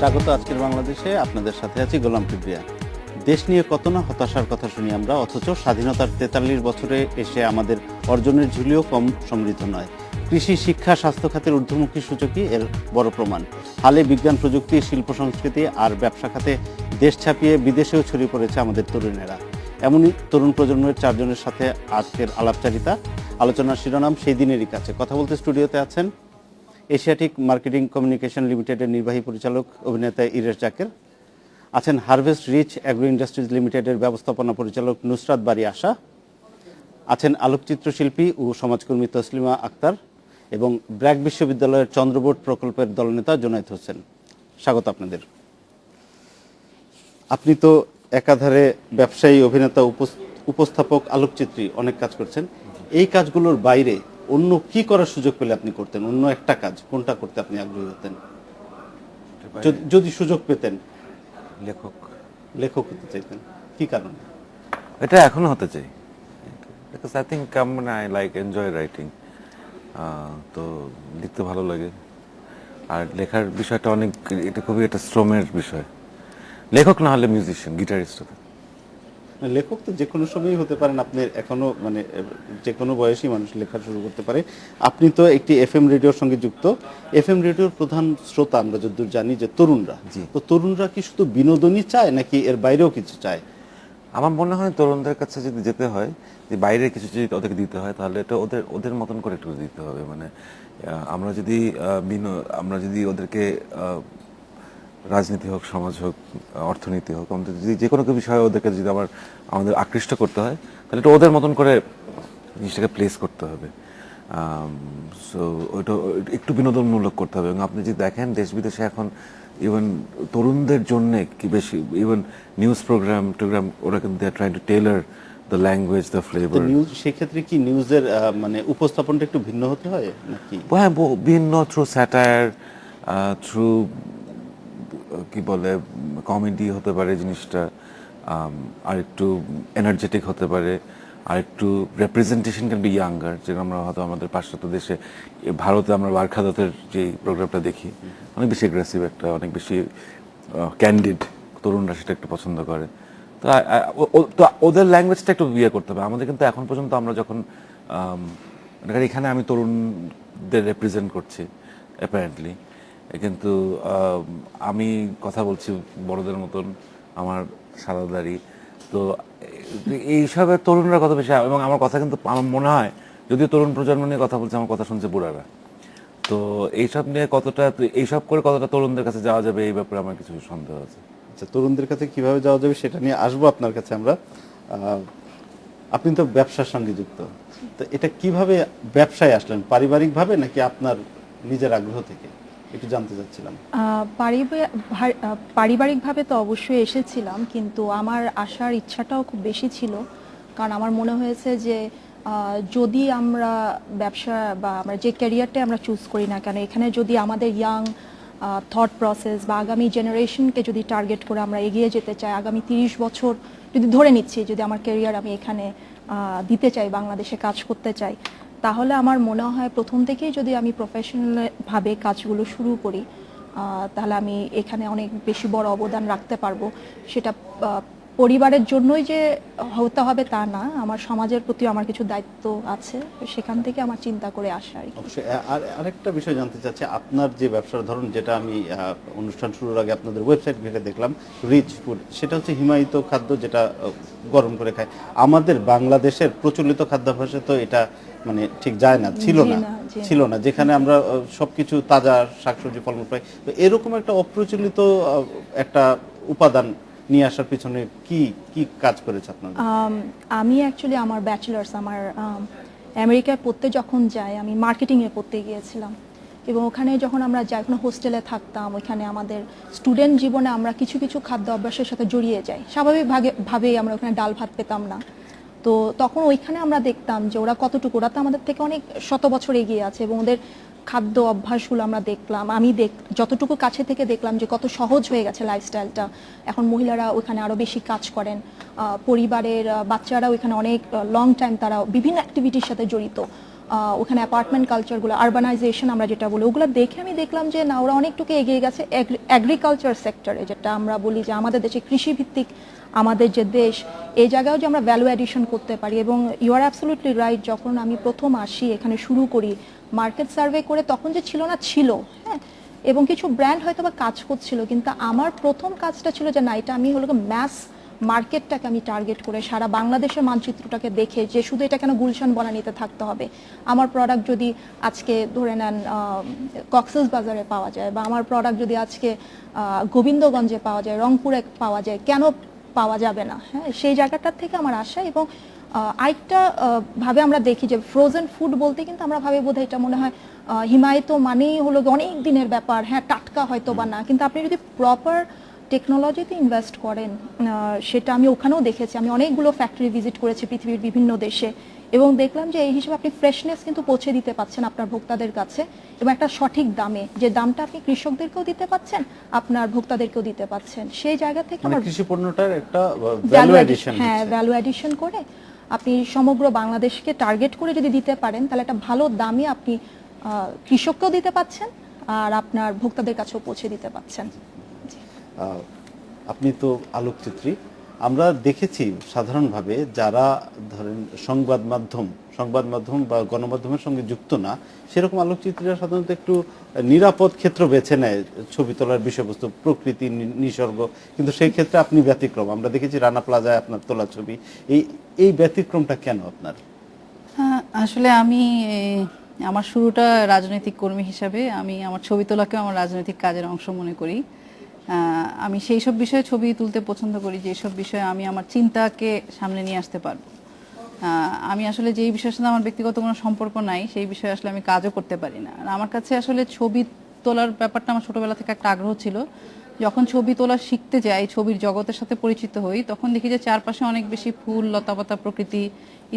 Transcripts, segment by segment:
স্বাগত আজকের বাংলাদেশে। আপনাদের সাথে আছি গোলাম কিবরিয়া। দেশ নিয়ে কত না হতাশার কথা শুনি আমরা, অথচ স্বাধীনতার ৪৩ বছরে এসে আমাদের অর্জনের ঝুলিও কম সমৃদ্ধ নয়। কৃষি, শিক্ষা, স্বাস্থ্য খাতের ঊর্ধ্বমুখী সূচকই এর বড় প্রমাণ। হালে বিজ্ঞান, প্রযুক্তি, শিল্প সংস্কৃতি আর ব্যবসা খাতে দেশ ছাপিয়ে বিদেশেও ছড়িয়ে পড়েছে আমাদের তরুণেরা। এমনই তরুণ প্রজন্মের চারজনের সাথে আজকের আলাপচারিতা। আলোচনার শিরোনাম সেই দিনেরই কাছে। কথা বলতে স্টুডিওতে আছেন এশিয়াটিক মার্কেটিং কমিউনিকেশন লিমিটেডের নির্বাহী পরিচালক অভিনেতা ইরেশ জাকের, আছেন হারভেস্ট রিচ অ্যাগ্রো ইন্ডাস্ট্রিজ লিমিটেডের ব্যবস্থাপনা পরিচালক নুসরাত বারী আশা, আছেন আলোকচিত্র শিল্পী ও সমাজকর্মী তসলিমা আক্তার এবং ব্র্যাক বিশ্ববিদ্যালয়ের চন্দ্রবোট প্রকল্পের দলনেতা জুনায়েদ হোসেন। স্বাগত আপনাদের। আপনি তো একাধারে ব্যবসায়ী, অভিনেতা, উপস্থাপক, আলোকচিত্রী, অনেক কাজ করছেন। এই কাজগুলোর বাইরে অন্য কি করার সুযোগ পেলে আপনি করতেন? অন্য একটা কাজ কোনটা করতে আপনি আগ্রহী হতেন যদি সুযোগ পেতেন? লেখক হতে চাইতেন। কি কারণে? এটা এখনো হতে চাই, because I think I like enjoy writing. তো লিখতে ভালো লাগে, আর লেখার বিষয়টা অনেক, এটা খুবই একটা শ্রমের বিষয়। লেখক না হলে মিউজিশিয়ান, গিটারিস্ট হতে। লেখক তো যে কোনো সময়ই হতে পারেন। আপনি এখনো যে কোনো বয়সী মানুষ লেখা শুরু করতে পারে। আপনি তো একটি এফএম রেডিওর সঙ্গে যুক্ত। এফএম রেডিওর প্রধান শ্রোতা আমরা যতদূর জানি যে তরুণরা। তো তরুণরা কি শুধু বিনোদনই চায় নাকি এর বাইরেও কিছু চায়? আমার মনে হয় তরুণদের কাছে যদি যেতে হয়, যে বাইরে কিছু যদি ওদেরকে দিতে হয়, তাহলে এটা ওদের মতন করে একটু দিতে হবে। মানে আমরা যদি ওদেরকে রাজনীতি হোক, সমাজ হোক, অর্থনীতি হোক, আমাদের যদি যে কোনো বিষয়ে ওদেরকে যদি আমাদের আকৃষ্ট করতে হয়, তাহলে এটা ওদের মতন করে জিনিসটাকে প্লেস করতে হবে। সো ওইটা একটু বিনোদনমূলক করতে হবে। এবং আপনি যদি দেখেন দেশ বিদেশে এখন ইভেন তরুণদের জন্যে কি বেশি, ইভেন নিউজ প্রোগ্রাম ওরা কিন্তু they are trying to tailor the language, the flavour. News, সেক্ষেত্রে কি নিউজের উপস্থাপনটা একটু ভিন্ন হতে হয় নাকি? হ্যাঁ, ভিন্ন, থ্রু স্যাটায়ার, থ্রু কি বলে কমেডি হতে পারে জিনিসটা, আর একটু এনার্জেটিক হতে পারে, আর একটু রিপ্রেজেন্টেশন ক্যান বি ইয়াঙ্গার। যেটা আমরা হয়তো আমাদের পাশ্চাত্য দেশে, ভারতে আমরা বারখা দত্তের যে প্রোগ্রামটা দেখি, অনেক বেশি অ্যাগ্রেসিভ, একটা অনেক বেশি ক্যান্ডিড, তরুণরা সেটা একটু পছন্দ করে। তো ওদের ল্যাঙ্গুয়েজটা একটু বিয়ে করতে হবে। আমাদের কিন্তু এখন পর্যন্ত আমরা যখন এখানে আমি তরুণদের রিপ্রেজেন্ট করছি অ্যাপারেন্টলি, কিন্তু আমি কথা বলছি বড়দের মতন, আমার সাদা দাড়ি। তো এইসবের তরুণরা কত বেশি, এবং আমার কথা কিন্তু আমার মনে হয়, যদিও তরুণ প্রজন্ম নিয়ে কথা বলছে, আমার কথা শুনছে বুড়ারা। তো এইসব নিয়ে এইসব করে কতটা তরুণদের কাছে যাওয়া যাবে, এই ব্যাপারে আমার কিছু সন্দেহ আছে। আচ্ছা, তরুণদের কাছে কিভাবে যাওয়া যাবে সেটা নিয়ে আসবো আপনার কাছে আমরা। আপনি তো ব্যবসার সঙ্গে যুক্ত, তো এটা কিভাবে ব্যবসায় আসলেন? পারিবারিকভাবে নাকি আপনার নিজের আগ্রহ থেকে? একটু জানতে চাচ্ছিলাম। পারিবারিকভাবে তো অবশ্যই এসেছিলাম, কিন্তু আমার আসার ইচ্ছাটাও খুব বেশি ছিল। কারণ আমার মনে হয়েছে যে যদি আমরা ব্যবসা বা আমরা যে ক্যারিয়ারটা আমরা চুজ করি না কেন, এখানে যদি আমাদের ইয়াং থট প্রসেস বা আগামী জেনারেশনকে যদি টার্গেট করে আমরা এগিয়ে যেতে চাই, আগামী 30 বছর যদি ধরে নিচ্ছি, যদি আমার ক্যারিয়ার আমি এখানে দিতে চাই, বাংলাদেশে কাজ করতে চাই, তাহলে আমার মনে হয় প্রথম থেকেই যদি আমি প্রফেশনালভাবে কাজগুলো শুরু করি, তাহলে আমি এখানে অনেক বেশি বড় অবদান রাখতে পারবো। সেটা পরিবারের জন্যই যে হতে হবে তা না, আমার সমাজের প্রতি আমার কিছু দায়িত্ব আছে, সেখান থেকে আমার চিন্তা করে আসা আর কি। অবশ্যই। আরেকটা বিষয় জানতে চাচ্ছি, আপনার যে ব্যবসার ধরন, যেটা আমি অনুষ্ঠান শুরুর আগে আপনাদের ওয়েবসাইট ঘেটে দেখলাম, রিচ ফুড, সেটা হচ্ছে হিমায়িত খাদ্য, যেটা গরম করে খায়। আমাদের বাংলাদেশের প্রচলিত খাদ্যাভ্যাসে তো এটা ঠিক যায় না, ছিল না, যেখানে আমরা সবকিছু তাজা শাকসবজি, ফলমূল পাই। তো এরকম একটা অপ্রচলিত একটা উপাদান নিয়ে আসার পিছনে কি কি কাজ করেছে আপনাদের? আমি অ্যাকচুয়ালি আমার ব্যাচেলার্স আমেরিকায় পড়তে যখন যাই, আমি মার্কেটিংয়ে পড়তে গিয়েছিলাম। এবং ওখানে যখন আমরা যাই, ওখানে হোস্টেলে থাকতাম, ওইখানে আমাদের স্টুডেন্ট জীবনে আমরা কিছু কিছু খাদ্য অভ্যাসের সাথে জড়িয়ে যাই। স্বাভাবিকভাবেই আমরা ওখানে ডাল ভাত পেতাম না। তো তখন ওইখানে আমরা দেখতাম যে ওরা তো আমাদের থেকে অনেক শত বছর এগিয়ে আছে, এবং ওদের খাদ্য অভ্যাসগুলো আমরা দেখলাম। যতটুকু কাছে থেকে দেখলাম যে কত সহজ হয়ে গেছে লাইফস্টাইলটা। এখন মহিলারা ওখানে আরও বেশি কাজ করেন, পরিবারের বাচ্চারা ওইখানে অনেক লং টাইম তারা বিভিন্ন অ্যাক্টিভিটির সাথে জড়িত। ওখানে অ্যাপার্টমেন্ট কালচারগুলো, আরবানাইজেশন আমরা যেটা বলি, ওগুলো দেখে আমি দেখলাম যে না, ওরা অনেকটুকু এগিয়ে গেছে এগ্রিকালচার সেক্টরে, যেটা আমরা বলি যে আমাদের দেশে কৃষিভিত্তিক আমাদের যে দেশ, এই জায়গায়ও যে আমরা ভ্যালু অ্যাডিশন করতে পারি। এবং ইউ আর অ্যাবসলিউটলি রাইট, যখন আমি প্রথম আসি এখানে শুরু করি মার্কেট সার্ভে করে, তখন যে ছিল না, ছিল, হ্যাঁ, এবং কিছু ব্র্যান্ড হয়তো বা কাজ করছিল, কিন্তু আমার প্রথম কাজটা ছিল যে না, এটা আমি হলো ম্যাস মার্কেটটাকে আমি টার্গেট করে সারা বাংলাদেশের মানচিত্রটাকে দেখে, যে শুধু এটা কেন গুলশান বনানীতে থাকতে হবে, আমার প্রোডাক্ট যদি আজকে ধরে নেন কক্সেস বাজারে পাওয়া যায়, বা আমার প্রোডাক্ট যদি আজকে গোবিন্দগঞ্জে পাওয়া যায়, রংপুরে পাওয়া যায়, কেন পাওয়া যাবে না? হ্যাঁ, সেই জায়গাটার থেকে আমার আশা। এবং আরেকটা ভাবে আমরা দেখি যে ফ্রোজেন ফুড বলতে কিন্তু আমরা ভাবে বোধহয় এটা মনে হয় হিমায়িত মানেই হলো অনেক দিনের ব্যাপার, হ্যাঁ টাটকা হয়তো বা না, কিন্তু আপনি যদি প্রপার টেকনোলজিতে ইনভেস্ট করেন, সেটা আমি ওখানেও দেখেছি। আমি অনেকগুলো ফ্যাক্টরি ভিজিট করেছি পৃথিবীর বিভিন্ন দেশে, এবং দেখলাম যে এই হিসেবে আপনি ফ্রেশনেস কিন্তু পৌঁছে দিতে পাচ্ছেন আপনার ভোক্তাদের কাছে, এবং একটা সঠিক দামে, যে দামটা আপনি কৃষকদেরকেও দিতে পাচ্ছেন, আপনার ভোক্তাদেরকেও দিতে পাচ্ছেন। সেই জায়গা থেকে মানে আমার কৃষি পণ্যটার একটা ভ্যালু এডিশন, হ্যাঁ, ভ্যালু এডিশন করে আপনি সমগ্র বাংলাদেশকে টার্গেট করে যদি দিতে পারেন, তাহলে একটা ভালো দামে আপনি কৃষককেও দিতে পাচ্ছেন আর আপনার ভোক্তাদের কাছেও পৌঁছে দিতে পাচ্ছেন। আপনি তো আলোকচিত্রী, আমরা দেখেছি সাধারণভাবে যারা ধরেন সংবাদ মাধ্যম বা গণমাধ্যমের সঙ্গে যুক্ত না, সেরকম আলোকচিত্রীরা সাধারণত একটু নিরাপদ ক্ষেত্র বেছে নেয় ছবি তোলার বিষয়বস্তু, প্রকৃতি, নিসর্গ, কিন্তু সেই ক্ষেত্রে আপনি ব্যতিক্রম। আমরা দেখেছি রানা প্লাজায় আপনার তোলা ছবি, এই ব্যতিক্রমটা কেন আপনার? আসলে আমি আমার শুরুটা রাজনৈতিক কর্মী হিসাবে, আমি আমার ছবি তোলাকেও আমার রাজনৈতিক কাজের অংশ মনে করি। আমি সেই সব বিষয়ে ছবি তুলতে পছন্দ করি যেসব বিষয়ে আমি আমার চিন্তাকে সামনে নিয়ে আসতে পারবো। আমি আসলে যেই বিষয়ের সাথে আমার ব্যক্তিগত কোনো সম্পর্ক নাই, সেই বিষয়ে আসলে আমি কাজও করতে পারি না। আর আমার কাছে আসলে ছবি তোলার ব্যাপারটা আমার ছোটবেলা থেকে একটা আগ্রহ ছিল। যখন ছবি তোলা শিখতে যাই, ছবির জগতের সাথে পরিচিত হই, তখন দেখি যে চারপাশে অনেক বেশি ফুল, লতাপাতা, প্রকৃতি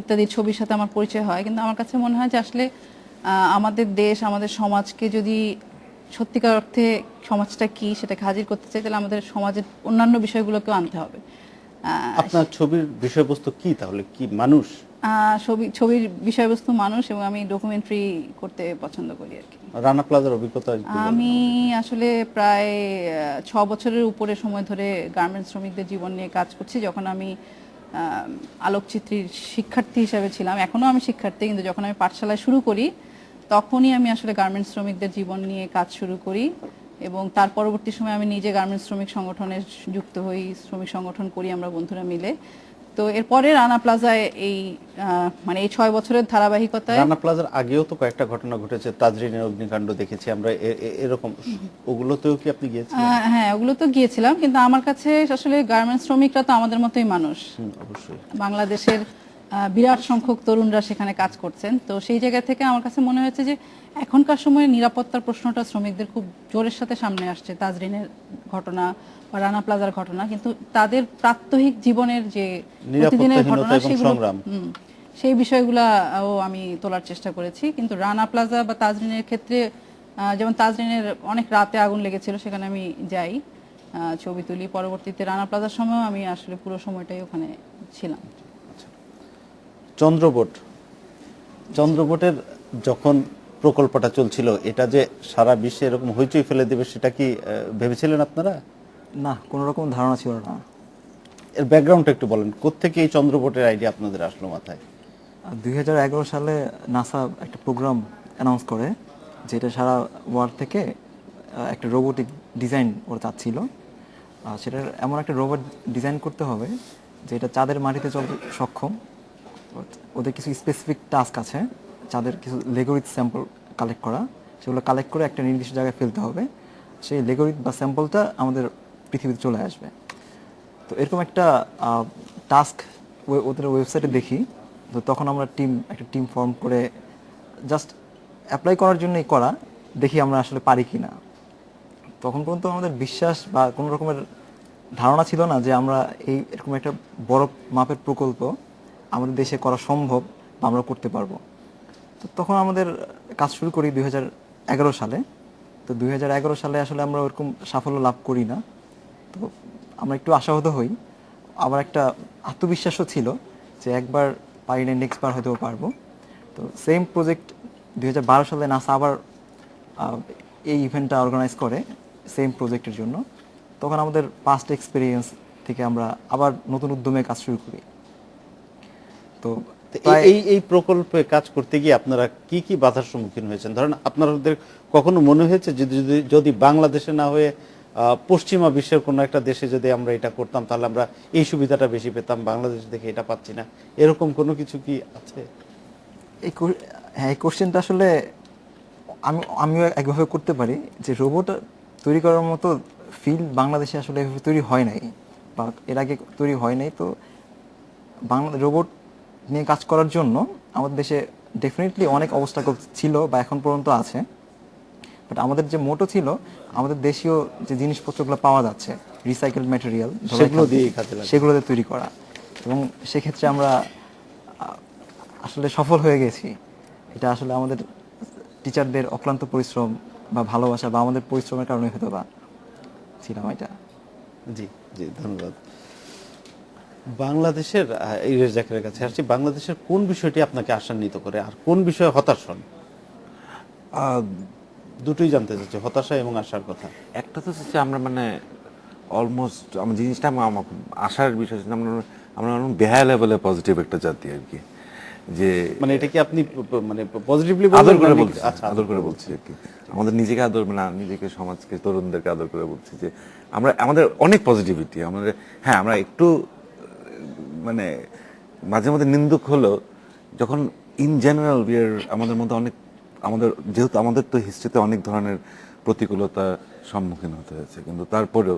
ইত্যাদি ছবির সাথে আমার পরিচয় হয়। কিন্তু আমার কাছে মনে হয় যে আসলে আমাদের দেশ, আমাদের সমাজকে যদি সত্যিকার অর্থে সমাজটা কি সেটাকে হাজির করতে চাই, তাহলে আমাদের সমাজের অন্যান্য বিষয়গুলোকেও আনতে হবে। আপনার ছবির বিষয়বস্তু কি তাহলে? কি মানুষ? ছবির বিষয়বস্তু মানুষ, এবং আমি ডকুমেন্টারি করতে পছন্দ করি আর কি। রানা প্লাজার অভিজ্ঞতা একটু বলুন। আমি আসলে প্রায় 6 বছরের উপরে সময় ধরে গার্মেন্টস শ্রমিকদের জীবন নিয়ে কাজ করছি। যখন আমি আলোকচিত্রীর শিক্ষার্থী হিসেবে ছিলাম, এখনো আমি শিক্ষার্থী, কিন্তু যখন আমি পাঠশালায় শুরু করি তখনই আমি আসলে গার্মেন্টস শ্রমিকদের জীবন নিয়ে কাজ শুরু করি, এবং তার পরবর্তী সময় আমি নিজে গার্মেন্টস শ্রমিক সংগঠনে যুক্ত হই, শ্রমিক সংগঠন করি আমরা বন্ধুরা মিলে। তো এরপরে রানা প্লাজায় এই মানে এই 6 বছরের ধারাবাহিকতায়, রানা প্লাজার আগেও তো কয়েকটা ঘটনা ঘটেছে, তাজরিনের অগ্নিকাণ্ড দেখেছি আমরা, এরকম ওগুলোতেও কি আপনি গিয়েছিলেন? হ্যাঁ, ওগুলো তো গিয়েছিলাম, কিন্তু আমার কাছে আসলে গার্মেন্টস শ্রমিকরা তো আমাদের মতোই মানুষ। অবশ্যই। বাংলাদেশের বিরাট সংখ্যক তরুণরা সেখানে কাজ করছেন। তো সেই জায়গা থেকে আমার কাছে মনে হয়েছে যে এখনকার সময়ে নিরাপত্তার প্রশ্নটা শ্রমিকদের খুব জোরের সাথে সামনে আসছে। তাজরিনের ঘটনা বা রানা প্লাজার ঘটনা, কিন্তু তাদের প্রাত্যহিক জীবনের যে প্রতিদিনের ঘটনা, সেগুলো সেই বিষয়গুলাও আমি তোলার চেষ্টা করেছি। কিন্তু রানা প্লাজা বা তাজরিনের ক্ষেত্রে, যেমন তাজরিনের অনেক রাতে আগুন লেগেছিল, সেখানে আমি যাই, ছবি তুলি। পরবর্তীতে রানা প্লাজার সময়ও আমি আসলে পুরো সময়টাই ওখানে ছিলাম। চন্দ্রবোটের যখন প্রকল্পটা চলছিল, এটা যে সারা বিশ্বে এরকম হইচই ফেলে দেবে, সেটা কি ভেবেছিলেন আপনারা? না, কোনো রকম ধারণা ছিল না। এর ব্যাকগ্রাউন্ডটা একটু বলেন, কোত্থেকে এই চন্দ্রবোটের আইডিয়া আপনাদের আসলো মাথায়? 2011 সালে নাসা একটা প্রোগ্রাম অ্যানাউন্স করে, যেটা সারা ওয়ার্ল্ড থেকে একটা রোবোটিক ডিজাইন ওরা চাচ্ছিল। সেটার এমন একটা রোবট ডিজাইন করতে হবে যেটা চাঁদের মাটিতে চলতে সক্ষম। ওদের কিছু স্পেসিফিক টাস্ক আছে, চাঁদের কিছু লেগোরিথ স্যাম্পল কালেক্ট করা, সেগুলো কালেক্ট করে একটা নির্দিষ্ট জায়গায় ফেলতে হবে। সেই লেগোরিথ বা স্যাম্পলটা আমাদের পৃথিবীতে চলে আসবে। তো এরকম একটা টাস্ক ওদের ওয়েবসাইটে দেখি। তো তখন আমরা একটা টিম ফর্ম করে জাস্ট অ্যাপ্লাই করার জন্যই করা, দেখি আমরা আসলে পারি কি না। তখন পর্যন্ত আমাদের বিশ্বাস বা কোনো রকমের ধারণা ছিল না যে আমরা এরকম একটা বড় মাপের প্রকল্প আমাদের দেশে করা সম্ভব বা আমরা করতে পারবো। তো তখন আমাদের কাজ শুরু করি 2011 সালে। তো 2011 সালে আসলে আমরা ওরকম সাফল্য লাভ করি না। তো আমরা একটু আশাহত হই, আবার একটা আত্মবিশ্বাসও ছিল যে একবার পারি না, নেক্সট বার হয়তো পারবো। তো সেম প্রজেক্ট 2012 সালে নাসা আবার এই ইভেন্টটা অর্গানাইজ করে সেম প্রজেক্টের জন্য। তখন আমাদের পাস্ট এক্সপিরিয়েন্স থেকে আমরা আবার নতুন উদ্যমে কাজ শুরু করি। তো তো প্রায় এই প্রকল্পে কাজ করতে গিয়ে আপনারা কি কি বাধার সম্মুখীন হয়েছেন? ধরেন আপনাদের কখনো মনে হয়েছে যদি বাংলাদেশে না হয়ে পশ্চিমা বিশ্বের কোনো একটা দেশে যদি আমরা এটা করতাম তাহলে আমরা এই সুবিধাটা বেশি পেতাম, বাংলাদেশ দেখে এটা পাচ্ছি না, এরকম কোনো কিছু কি আছে? হ্যাঁ, এই কোশ্চেনটা আসলে আমিও একভাবে করতে পারি যে রোবট তৈরি করার মতো ফিল্ড বাংলাদেশে আসলে এভাবে তৈরি হয় নাই বা এর আগে তৈরি হয় নাই। তো রোবট নিয়ে কাজ করার জন্য আমাদের দেশে ডেফিনেটলি অনেক অবস্টাকল ছিল বা এখন পর্যন্ত আছে। বাট আমাদের যে মোটো ছিল আমাদের দেশীয় যে জিনিসপত্রগুলো পাওয়া যাচ্ছে রিসাইকেলড ম্যাটেরিয়াল সেগুলো দিয়েই কাজে লাগানো। সেগুলোতে তৈরি করা, এবং সেক্ষেত্রে আমরা আসলে সফল হয়ে গেছি। এটা আসলে আমাদের টিচারদের অক্লান্ত পরিশ্রম বা ভালোবাসা বা আমাদের পরিশ্রমের কারণে হয়তো বা ছিলাম এটা। জি জি, ধন্যবাদ। বাংলাদেশের ইরেজ জাকিরের কাছে আসছি, বাংলাদেশের কোন বিষয়টি আপনাকে আশান্বিত করে আর কোন বিষয়ে হতাশ হন? দুটোই জানতে চাচ্ছি, হতাশা এবং আশার কথা। একটা তো হচ্ছে আমরা মানে অলমোস্ট আমার জিনিসটা আমার আশার বিষয় ছিল, আমরা বেহায়া লেভেলে পজিটিভ একটা জাতি আর কি, যে মানে এটা কি আপনি মানে পজিটিভলি আদর করে বলছি, আচ্ছা, আদর করে বলছি আর কি, আমাদের নিজেকে আদর মানে নিজেকে সমাজকে তরুণদেরকে আদর করে বলছি যে আমাদের অনেক পজিটিভিটি আমাদের। হ্যাঁ, আমরা একটু মানে মাঝে মধ্যে নিন্দুক হলো যখন ইন জেনারেল আমাদের মধ্যে অনেক যেহেতু আমাদের তো হিস্ট্রিতে অনেক ধরনের প্রতিকূলতা সম্মুখীন হতে হয়েছে, কিন্তু তারপরেও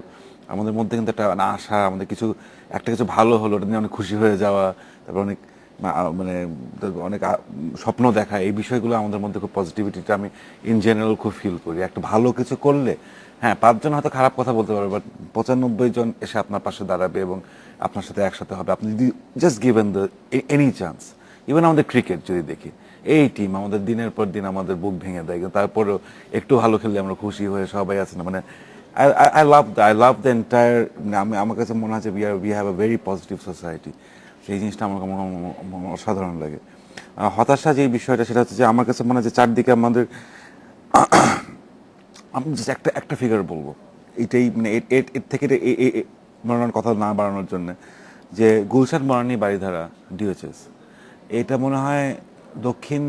আমাদের মধ্যে কিন্তু একটা আশা, আমাদের কিছু ভালো হলো ওটা নিয়ে অনেক খুশি হয়ে যাওয়া, তারপর অনেক মানে অনেক স্বপ্ন দেখা, এই বিষয়গুলো আমাদের মধ্যে খুব পজিটিভিটিটা আমি ইন জেনারেল খুব ফিল করি। একটা ভালো কিছু করলে হ্যাঁ 5 জন হয়তো খারাপ কথা বলতে পারবে, বাট 95 জন এসে আপনার পাশে দাঁড়াবে এবং আপনার সাথে একসাথে হবে আপনি যদি just given the any chance. Even আমাদের ক্রিকেট যদি দেখি, এই টিম আমাদের দিনের পর দিন আমাদের বুক ভেঙে দেয়, কিন্তু তারপরেও একটু ভালো খেললে আমরা খুশি হয়ে সবাই আছে না, মানে I love the entire, আমার কাছে মনে হচ্ছে we have a very positive society। সেই জিনিসটা আমার অসাধারণ লাগে। হতাশা যে বিষয়টা সেটা হচ্ছে যে আমার কাছে মনে হয় যে চারদিকে আমাদের আমি জাস্ট একটা ফিগার বলবো, এটাই মানে এর থেকে মরানোর কথা না বাড়ানোর জন্য, যে গুলশান মরানি বাড়িধারা ডিওএইচএস, এটা মনে হয় দক্ষিণ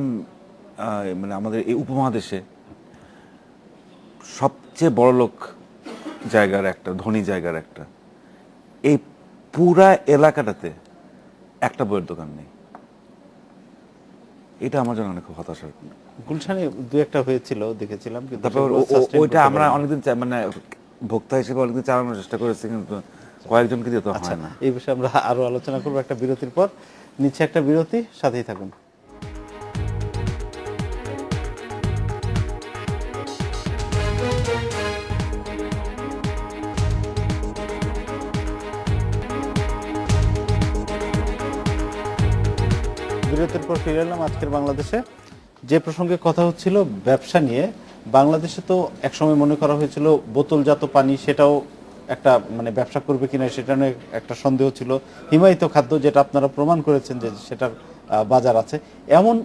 মানে আমাদের এই উপমহাদেশে সবচেয়ে বড়লোক জায়গার একটা, ধনী জায়গার একটা। এই পুরা এলাকাটাতে একটা বইয়ের দোকান নেই, এটা আমার জন্য অনেক হতাশার। গুলশানে দু একটা হয়েছিল দেখেছিলাম, কিন্তু তারপর সেগুলো sustain ওইটা করতে আমরা পারিনি। অনেকদিন মানে ভোক্তা হিসেবে অনেকদিন চালানোর চেষ্টা করেছি, কিন্তু কয়েকজনকে দিয়ে তো আচ্ছা, হয় না। এই বিষয়ে আমরা আরো আলোচনা করবো একটা বিরতির পর। নিচ্ছে একটা বিরতি, সাথেই থাকুন। বিরতির পর ফিরে এলাম। আজকের বাংলাদেশে যে প্রসঙ্গে কথা হচ্ছিল ব্যবসা নিয়ে, বাংলাদেশে তো একসময় মনে করা হয়েছিল বোতলজাত পানি সেটাও একটা মানে ব্যবসা করবে কিনা সেটা নিয়ে একটা সন্দেহ ছিল। হিমায়িত খাদ্য, যেটা আপনারা প্রমাণ করেছেন যে সেটার বাজার আছে, এমন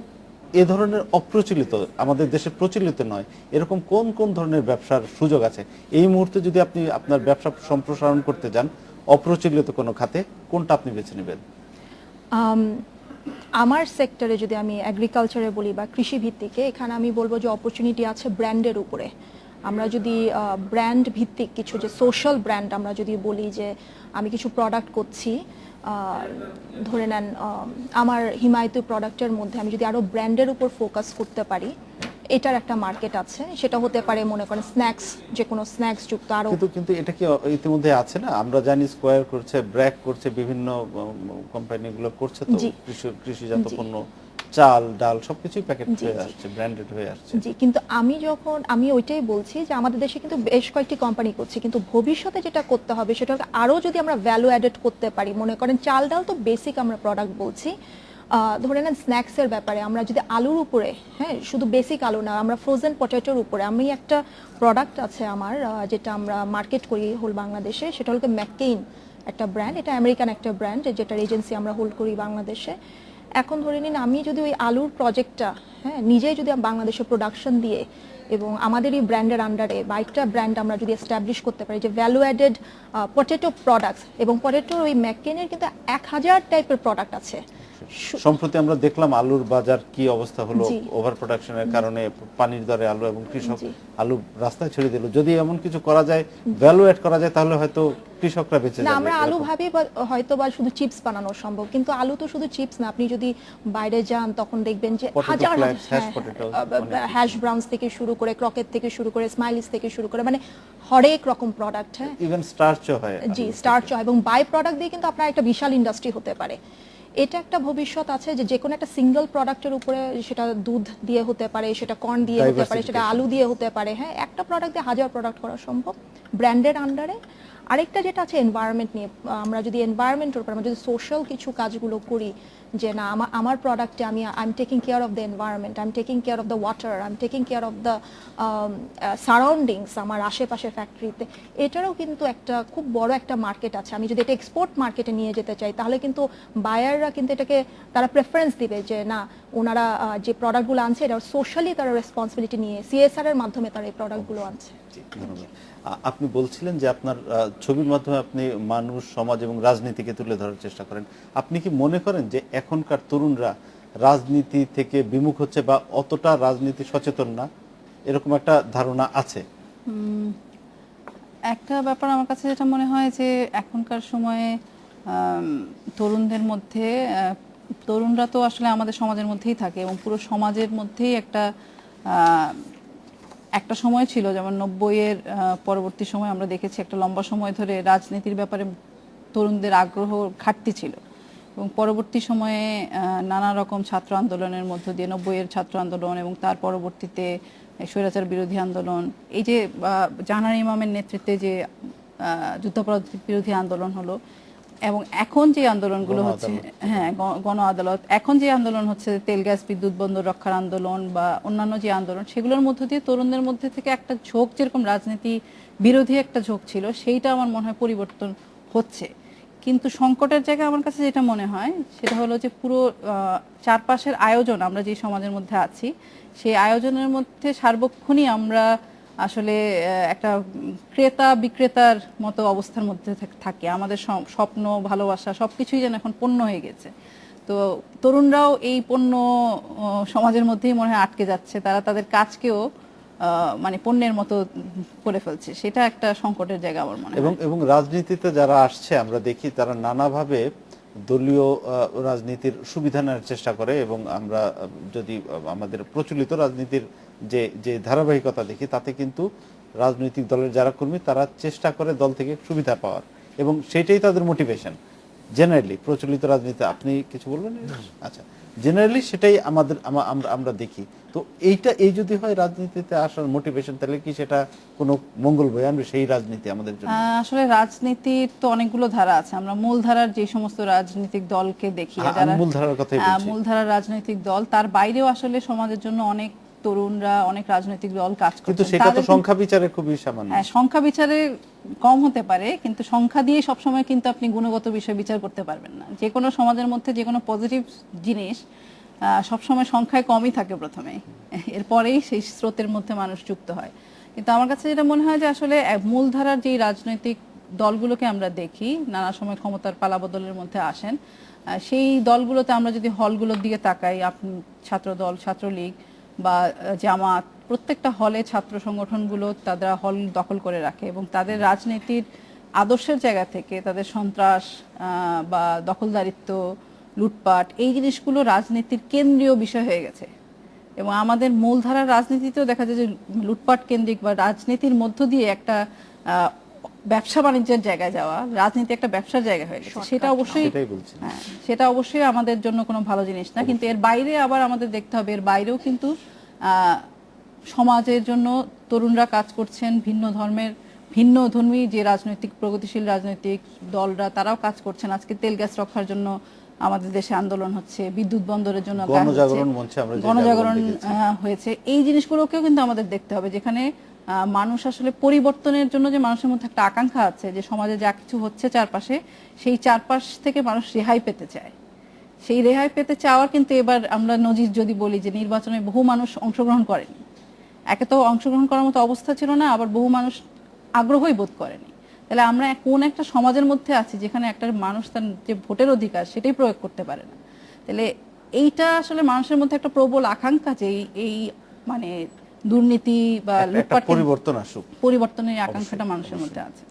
এ ধরনের অপ্রচলিত, আমাদের দেশে প্রচলিত নয় এরকম কোন কোন ধরনের ব্যবসার সুযোগ আছে? এই মুহূর্তে যদি আপনি আপনার ব্যবসা সম্প্রসারণ করতে যান অপ্রচলিত কোনো খাতে, কোনটা আপনি বেছে নেবেন? আমার সেক্টরে যদি আমি এগ্রিকালচারে বলি বা কৃষি ভিত্তিকে, এখানে আমি বলবো যে অপরচুনিটি আছে ব্র্যান্ডের উপরে। আমরা যদি ব্র্যান্ড ভিত্তিক কিছু, যে সোশ্যাল ব্র্যান্ড আমরা যদি বলি যে আমি কিছু প্রোডাক্ট করছি, ধরে নেন আমার হিমায়িত প্রোডাক্টের মধ্যে আমি যদি আরও ব্র্যান্ডের উপর ফোকাস করতে পারি, এটার একটা মার্কেট আছে। সেটা হতে পারে মনে করেন স্ন্যাক্স, যে কোনো স্ন্যাক্স যুক্ত আরও। কিন্তু এটা কি ইতিমধ্যে আছে না? আমরা জানি স্কয়ার করছে, ব্র্যাক করছে, বিভিন্ন কোম্পানিগুলো করছে তো কৃষিজাত পণ্য, চাল ডাল সবকিছুই প্যাকেট হয়ে আসছে, ব্র্যান্ডেড হয়ে আসছে। জি, কিন্তু আমি ওইটাই বলছি যে আমাদের দেশে কিন্তু বেশ কয়েকটি কোম্পানি করছে, কিন্তু ভবিষ্যতে যেটা করতে হবে সেটা হলো আরও যদি আমরা ভ্যালু অ্যাডেড করতে পারি। মনে করেন চাল ডাল তো বেসিক আমরা প্রোডাক্ট বলছি, ধরে নেন স্ন্যাক্সের ব্যাপারে আমরা যদি আলুর উপরে, হ্যাঁ শুধু বেসিক আলু না, আমরা ফ্রোজেন পটেটোর উপরে, আমি একটা প্রোডাক্ট আছে আমার যেটা আমরা মার্কেট করি হোল বাংলাদেশে, সেটা হলো ম্যাককেইন একটা ব্র্যান্ড, এটা আমেরিকান একটা ব্র্যান্ড যেটার এজেন্সি আমরা হোল্ড করি বাংলাদেশে। এখন ধরে নিন আমি যদি ওই আলুর প্রজেক্টটা হ্যাঁ নিজেই যদি বাংলাদেশে প্রোডাকশন দিয়ে এবং আমাদের এই ব্র্যান্ডের আন্ডারে বা একটা ব্র্যান্ড আমরা যদি এস্টাবলিশ করতে পারি যে ভ্যালু অ্যাডেড পটেটো প্রোডাক্টস, এবং পটেটোর ওই ম্যাককেনের কিন্তু 1000 টাইপের প্রোডাক্ট আছে। সম্প্রতি আমরা দেখলাম আলুর বাজার কি অবস্থা হলো, জি। ওভার প্রোডাকশনের কারণে পানির দরে আলু, এবং কৃষক জি। আলু রাস্তায় ছেড়ে দিল। যদি এমন কিছু করা যায়, ভ্যালু অ্যাড করা যায়, তাহলে হয়তো কৃষকরা বেঁচে না যাবে। আমরা আলু এরকম। ভাবি হয়তো বা শুধু চিপস বানানো সম্ভব, কিন্তু আলু তো শুধু চিপস না, আপনি যদি বাইরে যান তখন দেখবেন যে Potato হাজার flaps, hash potato, hash browns থেকে শুরু করে ক্রকেট থেকে শুরু করে স্মাইলিস থেকে শুরু করে মানে হরেক রকম প্রোডাক্ট, হ্যাঁ ইভেন স্টার্চও হয় জি আলুর স্টার্চ থেকে। এবং বাই প্রোডাক্ট দিয়ে কিন্তু আপনার একটা বিশাল ইন্ডাস্ট্রি হতে পারে। এটা একটা ভবিষ্যৎ আছে যে যে কোনো একটা সিঙ্গেল প্রোডাক্টের উপরে, সেটা দুধ দিয়ে হতে পারে, সেটা কর্ন দিয়ে হতে পারে, সেটা আলু দিয়ে হতে পারে, হ্যাঁ একটা প্রোডাক্ট দিয়ে 1000 প্রোডাক্ট করা সম্ভব ব্র্যান্ডের আন্ডারে। আরেকটা যেটা আছে এনভায়রনমেন্ট নিয়ে, আমরা যদি এনভায়রনমেন্টের উপর আমরা যদি সোশ্যাল কিছু কাজগুলো করি, যে না আমার প্রোডাক্টে আমি I am taking care of the environment, I am taking care of the water, I am taking care of the surroundings, আমার আশেপাশে ফ্যাক্টরিতে, এটারও কিন্তু একটা খুব বড় একটা মার্কেট আছে। আমি যদি এটা এক্সপোর্ট মার্কেটে নিয়ে যেতে চাই, তাহলে কিন্তু বায়াররা কিন্তু এটাকে তারা প্রেফারেন্স দিবে যে না ওনারা যে প্রোডাক্টগুলো আনছে এটা সোশ্যালি তারা রেসপন্সিবিলিটি নিয়ে সিএসআর এর মাধ্যমে তারা এই প্রোডাক্টগুলো আনছে। জি, ধন্যবাদ। আপনি বলছিলেন যে আপনার ছবির মাধ্যমে আপনি মানুষ, সমাজ এবং রাজনীতিকে তুলে ধরার চেষ্টা করেন। আপনি কি মনে করেন যে এখনকার তরুণরা রাজনীতি থেকে বিমুখ হচ্ছে বা অতটা রাজনীতি সচেতন না, এরকম একটা ধারণা আছে? একটা ব্যাপার আমার কাছে যেটা মনে হয় যে এখনকার সময়ে তরুণদের মধ্যে তরুণরা তো আসলে আমাদের সমাজের মধ্যেই থাকে এবং পুরো সমাজের মধ্যেই একটা সময় ছিল, যেমন 90-এর পরবর্তী সময় আমরা দেখেছি একটা লম্বা সময় ধরে রাজনীতির ব্যাপারে তরুণদের আগ্রহ ঘাটতি ছিল, এবং পরবর্তী সময়ে নানা রকম ছাত্র আন্দোলনের মধ্য দিয়ে 90-এর ছাত্র আন্দোলন এবং তার পরবর্তীতে স্বৈরাচার বিরোধী আন্দোলন, এই যে জাহানারা ইমামের নেতৃত্বে যে যুদ্ধাপরাধ বিরোধী আন্দোলন হলো, এবং এখন যে আন্দোলনগুলো হচ্ছে হ্যাঁ গণ আদালত, এখন যে আন্দোলন হচ্ছে তেল গ্যাস বিদ্যুৎ বন্দর রক্ষার আন্দোলন বা অন্যান্য যে আন্দোলন, সেগুলোর মধ্য দিয়ে তরুণদের মধ্যে থেকে একটা ঝোঁক, যেরকম রাজনীতি বিরোধী একটা ঝোঁক ছিল, সেইটা আমার মনে হয় পরিবর্তন হচ্ছে। কিন্তু সংকটের জায়গায় আমার কাছে যেটা মনে হয় সেটা হলো যে পুরো চারপাশের আয়োজন, আমরা যে সমাজের মধ্যে আছি সেই আয়োজনের মধ্যে সার্বক্ষণিক আমরা আসলে একটা ক্রেতা বিক্রেতার মতো অবস্থার মধ্যে থাকে। আমাদের স্বপ্ন, ভালোবাসা সবকিছুই যেন এখন পণ্য হয়ে গেছে। তো তরুণরাও এই পণ্য সমাজের মধ্যেই মনে হয় আটকে যাচ্ছে, তারা তাদের কাজকেও মানে পণ্যের মতো করে ফেলছে। সেটা একটা সংকটের জায়গা আমার মনে হয়। এবং রাজনীতিতে যারা আসছে আমরা দেখি তারা নানাভাবে দলীয় রাজনীতির সুবিধা নেওয়ার চেষ্টা করে, এবং আমরা যদি আমাদের প্রচলিত রাজনীতির যে যে ধারাবাহিকতা দেখি, তাতে কিন্তু রাজনৈতিক দলের যারা কর্মী তারা চেষ্টা করে দল থেকে সুবিধা পাওয়ার, এবং সেটাই তাদের মোটিভেশন জেনারেলি প্রচলিত রাজনীতি। আপনি কিছু বলবেন? আচ্ছা, জেনারেলি সেটাই আমরা দেখি। তো এই যদি হয় রাজনীতিতে আসার মোটিভেশন, তাহলে কি সেটা কোনো মঙ্গল বয়ে আনবে সেই রাজনীতি আমাদের জন্য? আসলে রাজনীতির তো অনেকগুলো ধারা আছে। আমরা মূলধারার যে সমস্ত রাজনৈতিক দলকে দেখি, যারা মূলধারার কথাই বলছি। মূলধারার রাজনৈতিক দল, তার বাইরেও আসলে সমাজের জন্য অনেক তরুণরা, অনেক রাজনৈতিক দল কাজ করছে। কিন্তু সেটা তো সংখ্যা বিচারে খুবই সামান্য। সংখ্যা বিচারে কম হতে পারে, কিন্তু সংখ্যা দিয়ে সবসময় কিন্তু আপনি গুণগত বিষয় বিচার করতে পারবেন না। যে কোনো সমাজের মধ্যে যে কোনো পজিটিভ জিনিস সবসময় সংখ্যায় কমই থাকে প্রথমে, এরপরেই সেই স্রোতের মধ্যে মানুষ যুক্ত হয়। কিন্তু আমার কাছে যেটা মনে হয় যে আসলে মূলধারার যে রাজনৈতিক দলগুলোকে আমরা দেখি, নানা সময় ক্ষমতার পালাবদলের মধ্যে আসেন, সেই দলগুলোতে আমরা যদি হলগুলোর দিকে তাকাই, ছাত্রদল, ছাত্রলীগ বা জামাত, প্রত্যেকটা হলে ছাত্র সংগঠনগুলো তারা হল দখল করে রাখে, এবং তাদের রাজনীতির আদর্শের জায়গা থেকে তাদের সন্ত্রাস বা দখলদারিত্ব, লুটপাট, এই জিনিসগুলো রাজনীতির কেন্দ্রীয় বিষয় হয়ে গেছে। এবং আমাদের মূলধারার রাজনীতিতেও দেখা যায় যে লুটপাট কেন্দ্রিক বা রাজনীতির মধ্য দিয়ে একটা ব্যবসা বাণিজ্যের জায়গায় যাওয়া, রাজনীতি একটা ব্যবসার জায়গা হয়ে গেছে। সেটা অবশ্যই আমাদের জন্য কোনো ভালো জিনিস না। কিন্তু এর বাইরে আবার আমাদের দেখতে হবে, এর বাইরেও কিন্তু সমাজের জন্য তরুণরা কাজ করছেন, ভিন্ন ধর্মী যে রাজনৈতিক প্রগতিশীল রাজনৈতিক দলরা, তারাও কাজ করছেন। আজকে তেল গ্যাস রক্ষার জন্য আমাদের দেশে আন্দোলন হচ্ছে, বিদ্যুৎ বন্দরের জন্য গণজাগরণ হয়েছে। এই জিনিসগুলোকেও কিন্তু আমাদের দেখতে হবে, যেখানে মানুষ আসলে পরিবর্তনের জন্য যে মানুষের মধ্যে একটা আকাঙ্ক্ষা আছে যে সমাজে যা কিছু হচ্ছে চারপাশে, সেই চারপাশ থেকে মানুষ রেহাই পেতে চায়। সেই রেহাই পেতে চাওয়ার কিন্তু এবার আমরা নজির যদি বলি যে নির্বাচনে বহু মানুষ অংশগ্রহণ করেনি, একে তো অংশগ্রহণ করার মতো অবস্থা ছিল না, আবার বহু মানুষ আগ্রহই বোধ করেনি। তাহলে আমরা কোন একটা সমাজের মধ্যে আছি যেখানে একটা মানুষ তার যে ভোটের অধিকার সেটাই প্রয়োগ করতে পারে না। তাহলে এইটা আসলে মানুষের মধ্যে একটা প্রবল আকাঙ্ক্ষা যে এই মানে দুর্নীতি বা একটা লুটপাট পরিবর্তন আসুক। পরিবর্তনের আকাঙ্ক্ষাটা মানুষের মধ্যে আছে।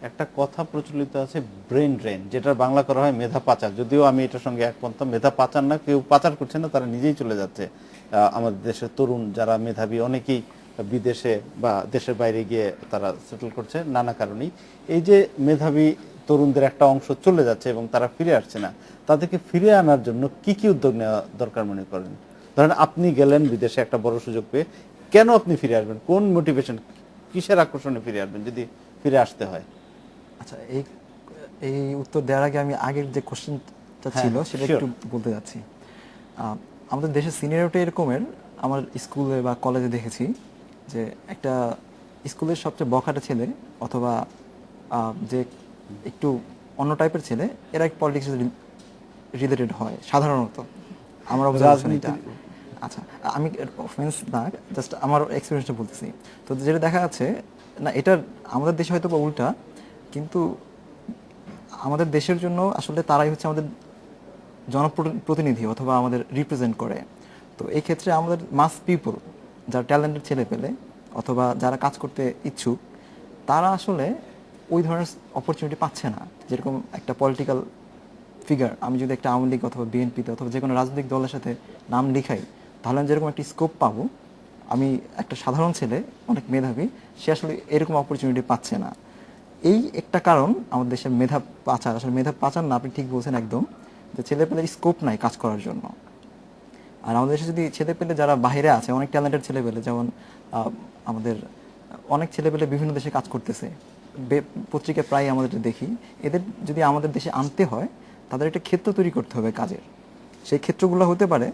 একটা কথা প্রচলিত আছে ব্রেন ড্রেন, যেটার বাংলা করা হয় মেধা পাচার। যদিও আমি এটার সঙ্গে একমত, মেধা পাচার না, কেউ পাচার করছে না, তারা নিজেই চলে যাচ্ছে। আমাদের দেশের তরুণ যারা মেধাবী অনেকেই বিদেশে বা দেশের বাইরে গিয়ে তারা সেটেল করছে নানা কারণেই। এই যে মেধাবী তরুণদের একটা অংশ চলে যাচ্ছে এবং তারা ফিরে আসছে না, তাদেরকে ফিরে আনার জন্য কি কি উদ্যোগ নেওয়া দরকার মনে করেন? ধরেন আপনি গেলেন বিদেশে একটা বড় সুযোগ পেয়ে, কেন আপনি ফিরে আসবেন? কোন মোটিভেশন, কিসের আকর্ষণে ফিরে আসবেন যদি ফিরে আসতে হয়? আচ্ছা, এই এই উত্তর দেওয়ার আগে আমি আগের যে কোশ্চেনটা ছিল সেটা sure. একটু বলতে যাচ্ছি। আমাদের দেশের সিনিয়রিটি এরকমের, আমার স্কুলে বা কলেজে দেখেছি যে একটা স্কুলের সবচেয়ে বখাটে ছেলে অথবা যে একটু অন্য টাইপের ছেলে, এরা পলিটিক্স রিলেটেড হয় সাধারণত, আমার অবজারভেশন এটা। আচ্ছা, আমি অফেন্স না, জাস্ট আমার এক্সপিরিয়েন্সটা বলতেছি। তো যেটা দেখা যাচ্ছে না, এটা আমাদের দেশে হয়তো বা উল্টা, কিন্তু আমাদের দেশের জন্য আসলে তারাই হচ্ছে আমাদের জনপ্রতিনিধি অথবা আমাদের রিপ্রেজেন্ট করে। তো এই ক্ষেত্রে আমাদের মাস পিপল, যারা ট্যালেন্টেড ছেলে পেলে অথবা যারা কাজ করতে ইচ্ছুক, তারা আসলে ওই ধরনের অপরচুনিটি পাচ্ছে না। যেরকম একটা পলিটিক্যাল ফিগার, আমি যদি একটা আওয়ামী লীগ অথবা বিএনপিতে অথবা যে কোনো রাজনৈতিক দলের সাথে নাম লিখাই, তাহলে আমি যেরকম একটা স্কোপ পাবো, আমি একটা সাধারণ ছেলে অনেক মেধাবী, সে আসলে এরকম অপরচুনিটি পাচ্ছে না। এই একটা কারণ আমাদের দেশের মেধা পাচার। আসলে মেধা পাচার না, আপনি ঠিক বলছেন একদম, যে ছেলেপেলের স্কোপ নাই কাজ করার জন্য। আর আমাদের দেশে যদি ছেলেপেলে যারা বাইরে আছে, অনেক ট্যালেন্টেড ছেলেপেলে, যেমন আমাদের অনেক ছেলেপেলে বিভিন্ন দেশে কাজ করতেছে, পত্রিকায় প্রায় আমাদের দেখি, এদের যদি আমাদের দেশে আনতে হয়, তাদের একটা ক্ষেত্র তৈরি করতে হবে কাজের। সেই ক্ষেত্রগুলো হতে পারে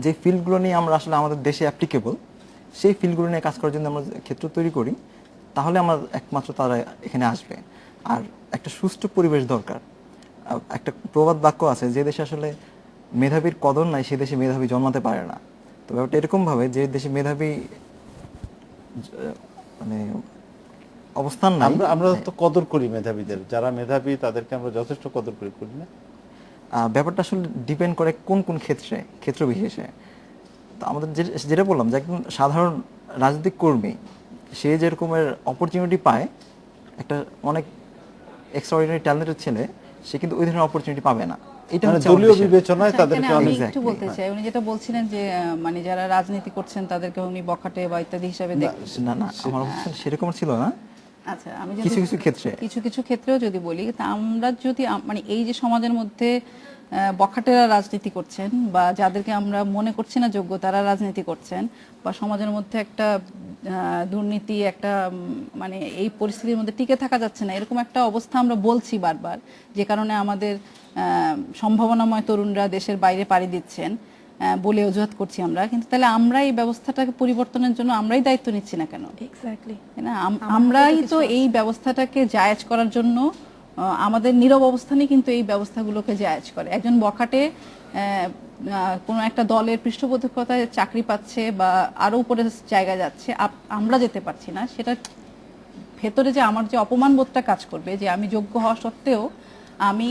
যে ফিল্ডগুলো নিয়ে আমরা আসলে আমাদের দেশে অ্যাপ্লিকেবল, সেই ফিল্ডগুলো নিয়ে কাজ করার জন্য আমরা ক্ষেত্র তৈরি করি, তাহলে আমরা একমাত্র তারা এখানে আসবে। আর একটা সুষ্ঠু পরিবেশ দরকার। একটা প্রবাদ বাক্য আছে, যে দেশে আসলে মেধাবীর কদর নাই, সে দেশে মেধাবী জন্মাতে পারে না। তো ব্যাপারটা এরকমভাবে, যে দেশে মেধাবী মানে অবস্থান নাই, আমরা তো কদর করি মেধাবীদের, যারা মেধাবী তাদেরকে আমরা যথেষ্ট কদর করি না? ব্যাপারটা আসলে ডিপেন্ড করে কোন কোন ক্ষেত্র বিশেষে। তো আমাদের যেটা বললাম, যে একজন সাধারণ রাজনৈতিক কর্মী, সে যেরকমের অপরচুনিটি পায়, একটা অনেক এক্সট্রাঅর্ডিনারি ট্যালেন্টেড ছেলে, সে কিন্তু ওই ধরনের অপরচুনিটি পাবে না। এটা মানে হচ্ছে দলীয় আমাদের দেশের- বিবেচনায় আচ্ছা, তাদেরকে এখানে আমি অনেক একটু বলতে চাই, উনি যেটা বলছিলেন যে মানে যারা রাজনীতি করছেন তাদেরকে উনি বখাটে বা ইত্যাদি হিসাবে দেখছেন। না, আমার অবস্থান সেরকম ছিল না। আচ্ছা, আমি যদি কিছু কিছু ক্ষেত্রে কিছু কিছু ক্ষেত্রেও যদি বলি, তা আমরা যদি মানে এই যে সমাজের মধ্যে বখাটেরা রাজনীতি করছেন বা যাদেরকে আমরা মনে করছি না যোগ্য, তারা রাজনীতি করছেন, বা সমাজের মধ্যে একটা দুর্নীতি, একটা মানে এই পরিস্থিতির মধ্যে টিকে থাকা যাচ্ছে না, এরকম একটা অবস্থা আমরা বলছি বারবার, যে কারণে আমাদের সম্ভাবনাময় তরুণরা দেশের বাইরে পাড়ি দিচ্ছেন বলে অজুহাত করছি আমরা। কিন্তু তাহলে আমরা এই ব্যবস্থাটাকে পরিবর্তনের জন্য আমরাই দায়িত্ব নিচ্ছি না কেন? এক্স্যাক্টলি। না, আমরাই তো এই ব্যবস্থাটাকে জায়েজ করার জন্য আমাদের নীরব অবস্থানই কিন্তু এই ব্যবস্থাগুলোকে জায়েজ করে। একজন বখাটে কোনো একটা দলের পৃষ্ঠপোষকতায় চাকরি পাচ্ছে বা আরো উপরে জায়গায় যাচ্ছে, আমরা যেতে পারছি না, সেটা ভেতরে যে আমার যে অপমান বোধটা কাজ করবে, যে আমি যোগ্য হওয়া সত্ত্বেও আমি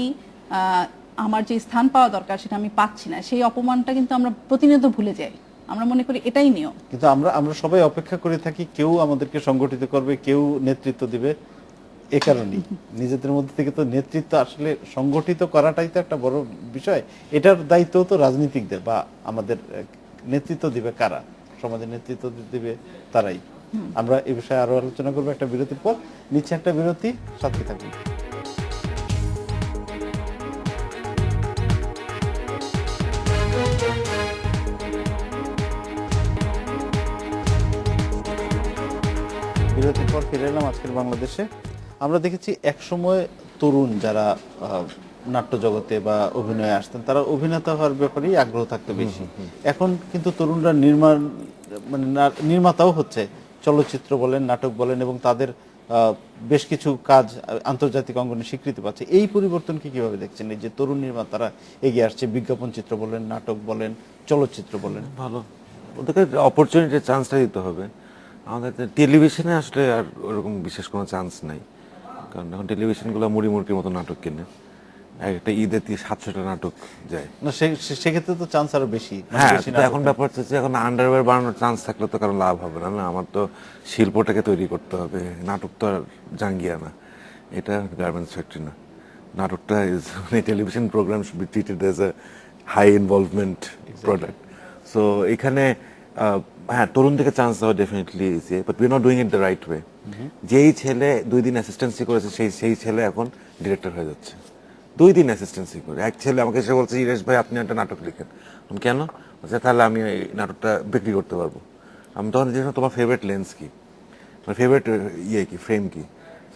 আমার যে স্থান পাওয়া দরকার সেটা আমি পাচ্ছি না, সেই অপমানটা কিন্তু আমরা প্রতিনিয়ত ভুলে যাই। আমরা মনে করি এটাই নিয়ম, কিন্তু আমরা সবাই অপেক্ষা করে থাকি কেউ আমাদেরকে সংগঠিত করবে, কেউ নেতৃত্ব দিবে। এ কারণেই নিজেদের মধ্যে থেকে তো নেতৃত্ব আসলে সংগঠিত করাটাই তো একটা বড় বিষয়। এটার দায়িত্ব তো রাজনীতিকদের, বা আমাদের নেতৃত্ব দিবে কারা, সমাজের নেতৃত্ব দিবে তারাই। আমরা এই বিষয়ে আরো আলোচনা করবো একটা বিরতির পর। নিচ্ছে একটা বিরতি, সাথে থাকুন। বিরতির পর ফিরে এলাম আজকের বাংলাদেশে। আমরা দেখেছি একসময় তরুণ যারা নাট্য জগতে বা অভিনয়ে আসতেন, তারা অভিনেতা হওয়ার ব্যাপারেই আগ্রহ থাকতো বেশি। এখন কিন্তু তরুণরা নির্মাতাও হচ্ছে, চলচ্চিত্র বলেন, নাটক বলেন, এবং তাদের বেশ কিছু কাজ আন্তর্জাতিক অঙ্গনে স্বীকৃতি পাচ্ছে। এই পরিবর্তনকে কিভাবে দেখছেন? এই যে তরুণ নির্মাতারা এগিয়ে আসছে, বিজ্ঞাপন চিত্র বলেন, নাটক বলেন, চলচ্চিত্র বলেন। ভালো, ওদেরকে অপরচুনিটি, চান্সটা দিতে হবে। আমাদের টেলিভিশনে আসলে আর ওরকম বিশেষ কোনো চান্স নাই, কারণ এখন টেলিভিশনগুলো মুড়ি মুড়কির মতো নাটক কিনে, একটা ঈদে 700টা নাটক যায়। না সেক্ষেত্রে তো চান্স আরো বেশি, মানে হ্যাঁ, বেশি তো এখন নাটক। ব্যাপার হচ্ছে এখন আন্ডারওয়্যার বানানোর চান্স থাকলে তো কারণ লাভ হবে না। না, আমার তো শিল্পটাকে তৈরি করতে হবে। নাটক তো আর জাঙ্গিয়া না, এটা গার্মেন্টস ফ্যাক্টরি না। নাটকটা ইজ মানে television program should be treated as a high involvement product. So এখানে হ্যাঁ, তরুণদেরকে চান্স দেওয়া definitely easy, but we are not doing it the right way. যেই ছেলে 2 দিন অ্যাসিস্ট্যান্সি করেছে সেই ছেলে এখন ডিরেক্টর হয়ে যাচ্ছে। 2 দিন অ্যাসিস্ট্যান্সি করে এক ছেলে আমাকে এসে বলছে, ইরেশ ভাই আপনি একটা নাটক লিখেন। আমি কেন? বলছে তাহলে আমি এই নাটকটা বিক্রি করতে পারবো। আমি তখন জিজ্ঞেস তোমার ফেভারিট লেন্স কি, তোমার ফেভারিট ইয়ে কি, ফ্রেম কি?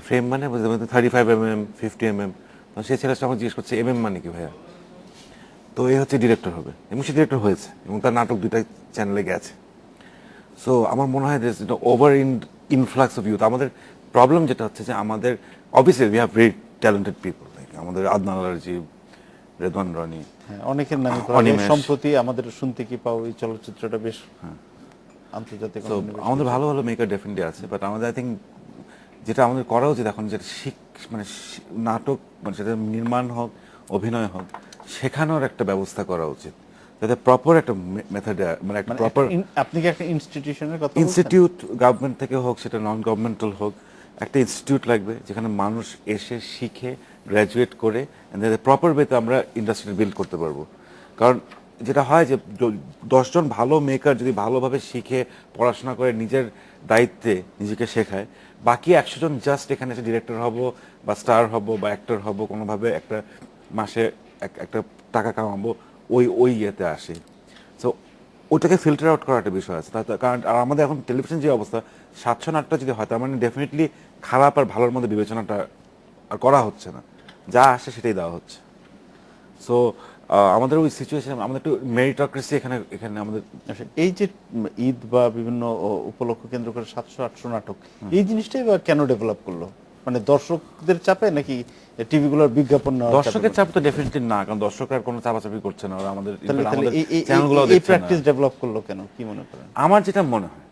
ফ্রেম মানে 35mm 50mm। সেই ছেলেটা আমাকে জিজ্ঞেস করছে MM মানে কি ভাইয়া? তো এই হচ্ছে ডিরেক্টর হবে, এবং সে ডিরেক্টর হয়েছে এবং তার নাটক 2টা চ্যানেলে গেছে। সো আমার মনে হয় যে ওভার ইনফ্লাক্স অফ ইউথ। আমাদের প্রবলেম যেটা হচ্ছে যে আমাদের obviously we have very talented people, আমাদের আদনান আলারজি, রেদওয়ান রনি, হ্যাঁ, অনেকের নামে করা হয়। অনিমেষ। সম্প্রতি আমাদের শুনতে কি পাও এই চলচ্চিত্রটা বেশ আন্তর্জাতিক তো অঙ্গনে বেশ আমাদের ভালো ভালো মেকার ডেফিনেটলি আছে, বাট আমাদের আই থিঙ্ক যেটা আমাদের করা উচিত এখন, যেটা নাটক মানে সেটা নির্মাণ হোক, অভিনয় হোক, শেখানোর একটা ব্যবস্থা করা উচিত, যাতে প্রপার একটা মেথডে, মানে একটা প্রপার আপনি কি একটা ইনস্টিটিউশনের কথা বলছেন? ইনস্টিটিউট, গভর্নমেন্ট থেকে হোক, সেটা নন গভর্নমেন্টাল হোক, একটা ইনস্টিটিউট লাগবে যেখানে মানুষ এসে শিখে গ্র্যাজুয়েট করে প্রপার ওয়েতে আমরা ইন্ডাস্ট্রি বিল্ড করতে পারবো। কারণ যেটা হয় যে 10 জন ভালো মেকার যদি ভালোভাবে শিখে পড়াশোনা করে নিজের দায়িত্বে নিজেকে শেখায়, বাকি 100 জন জাস্ট এখানে এসে ডিরেক্টর হব বা স্টার হব বা অ্যাক্টর হব, কোনোভাবে একটা মাসে একটা টাকা কামাবো, ওই ইয়েতে আসে। সো ওটাকে ফিল্টার আউট করার একটা বিষয় আছে। কারণ আর আমাদের এখন টেলিভিশন যে অবস্থা, 700-8টা যদি হয়, তার মানে ডেফিনেটলি খারাপ আর ভালোর মধ্যে বিবেচনাটা আর করা হচ্ছে না, যা আসে সেটাই দেওয়া হচ্ছে। সো আমাদের ওই সিচুয়েশন, আমাদের একটু মেরিটোক্রেসি এখানে আমাদের। আচ্ছা, এই যে ঈদ বা বিভিন্ন উপলক্ষ কেন্দ্র করে 700-800 নাটক, এই জিনিসটাই বা কেন ডেভেলপ করলো? মানে দর্শকদের চাপে নাকি টিভিগুলোর বিজ্ঞাপন নেওয়ার চাপে? দর্শকের চাপ তো ডেফিনেটলি না, কারণ দর্শক আর কোনো চাপাচাপি করছে না, ওরা আমাদের তাহলে চ্যানেলগুলো এই দেখছে না। প্র্যাকটিস ডেভেলপ করলো কেন, কি মনে করেন? আমার যেটা মনে হয়,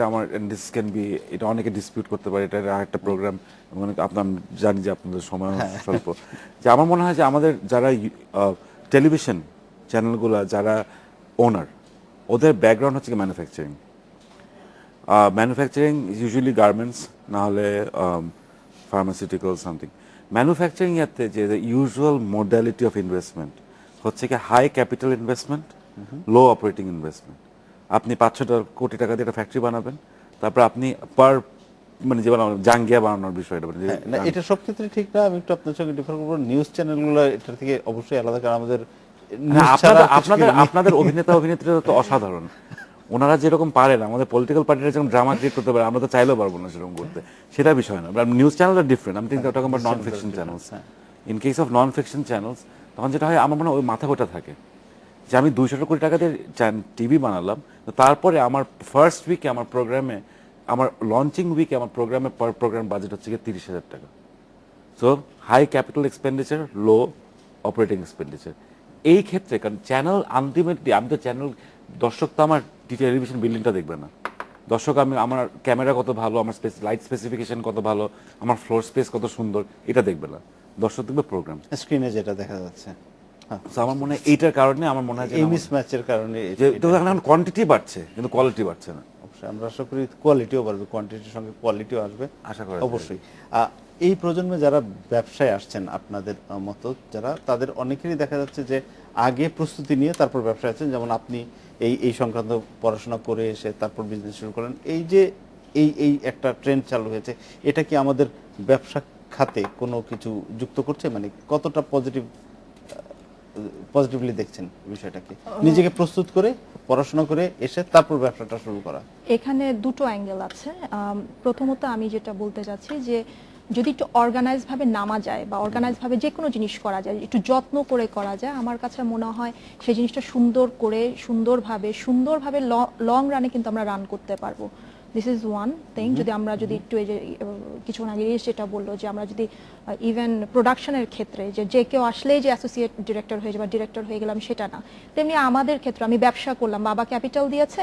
আমার দিস ক্যান বি, এটা অনেকে ডিসপিউট করতে পারে, এটা আরেকটা প্রোগ্রাম, মানে আপনার জানি যে আপনাদের সময় স্বল্প, যে আমার মনে হয় যে আমাদের যারা টেলিভিশন চ্যানেলগুলো যারা ওনার, ওদের ব্যাকগ্রাউন্ড হচ্ছে ম্যানুফ্যাকচারিং। ম্যানুফ্যাকচারিং ইউজুয়ালি গার্মেন্টস, না হলে ফার্মাসিউটিক্যাল সামথিং। ম্যানুফ্যাকচারিং এতে যে ইউজুয়াল মোডালিটি অফ ইনভেস্টমেন্ট হচ্ছে কি হাই ক্যাপিটাল ইনভেস্টমেন্ট, লো অপারেটিং ইনভেস্টমেন্ট। আপনি 500 কোটি টাকা দিয়ে একটা ফ্যাক্টরি বানাবেন, তারপর আপনি মানে যে জাঙ্গিয়া বানানোর বিষয়টা, না, এটা সব ক্ষেত্রে ঠিক না। আমি একটু আপনার সঙ্গে ডিফার করবো। নিউজ চ্যানেলগুলো এটা থেকে অবশ্যই আলাদা, কারণ আমাদের আপনাদের অভিনেত্রীরা তো অসাধারণ। ওনারা যেরকম পারেন, আমাদের পলিটিক্যাল পার্টিরা যেরকম ড্রামা ক্রিয়েট করতে পারে, আমরা তো চাইলেও পারবো না সেরকম করতে, সেটা বিষয় না। নিউজ চ্যানেল আর ডিফারেন্ট। আমি think talking about non fiction channels. In case of non fiction channels, তখন যেটা হয় আমার মনে হয় ওই মাথা গোটা থাকে যে আমি 200 কোটি টাকা দিয়ে টিভি বানালাম, তো তারপরে আমার ফার্স্ট উইকে আমার প্রোগ্রামে, আমার লঞ্চিং উইকে আমার প্রোগ্রামে পার প্রোগ্রাম বাজেট হচ্ছে 30,000 টাকা। সো হাই ক্যাপিটাল এক্সপেন্ডিচার, লো অপারেটিং এক্সপেন্ডিচার। এই ক্ষেত্রে কারণ চ্যানেল আলটিমেটলি, আমি তো চ্যানেল, দর্শক তো আমার টেলিভিশন বিল্ডিংটা দেখবে না। দর্শক আমার ক্যামেরা কত ভালো, আমার লাইট স্পেসিফিকেশন কত ভালো, আমার ফ্লোর স্পেস কত সুন্দর, এটা দেখবে না। দর্শক দেখবে প্রোগ্রাম, স্ক্রিনে যেটা দেখা যাচ্ছে। তো আমার মনে হয় এইটার কারণে আমার মনে হয় এই মিসম্যাচের কারণে যে এখন কোয়ান্টিটি বাড়ছে কিন্তু কোয়ালিটি বাড়ছে না। অবশ্যই আমরা আশা করি কোয়ালিটিও বাড়বে, কোয়ান্টিটির সঙ্গে কোয়ালিটিও আসবে আশা করা অবশ্যই। এই প্রজন্মে যারা ব্যবসায় আসছেন আপনাদের মতো যারা, তাদের অনেকেরই দেখা যাচ্ছে যে আগে প্রস্তুতি নিয়ে তারপর ব্যবসায় আছেন। যেমন আপনি এই সংক্রান্ত পড়াশোনা করে এসে তারপর বিজনেস শুরু করেন। এই যে এই একটা ট্রেন্ড চালু হয়েছে, এটা কি আমাদের ব্যবসা খাতে কোনো কিছু যুক্ত করছে? মানে কতটা পজিটিভলি দেখছেন বিষয়টাকে, নিজেকে প্রস্তুত করে পড়াশোনা করে এসে তারপর ব্যবসাটা শুরু করা? এখানে দুটো অ্যাঙ্গেল আছে। প্রথমত আমি যেটা বলতে চাচ্ছি যে যদি একটু অর্গানাইজ ভাবে নামা যায় বা অর্গানাইজ ভাবে যে কোনো জিনিস করা যায়, একটু যত্ন করে করা যায়, আমার কাছে মনে হয় সেই জিনিসটা সুন্দরভাবে লং রানে কিন্তু আমরা রান করতে পারবো। This is one thing. যদি আমরা যদি একটু এই যে কিছুক্ষণ আগে যেটা বললো যে আমরা যদি ইভেন প্রোডাকশনের ক্ষেত্রে যে কেউ আসলেই যে অ্যাসোসিয়েট ডিরেক্টর হয়ে যাবে, ডিরেক্টর হয়ে গেলাম সেটা না, তেমনি আমাদের ক্ষেত্রে আমি ব্যবসা করলাম, বাবা ক্যাপিটাল দিয়েছে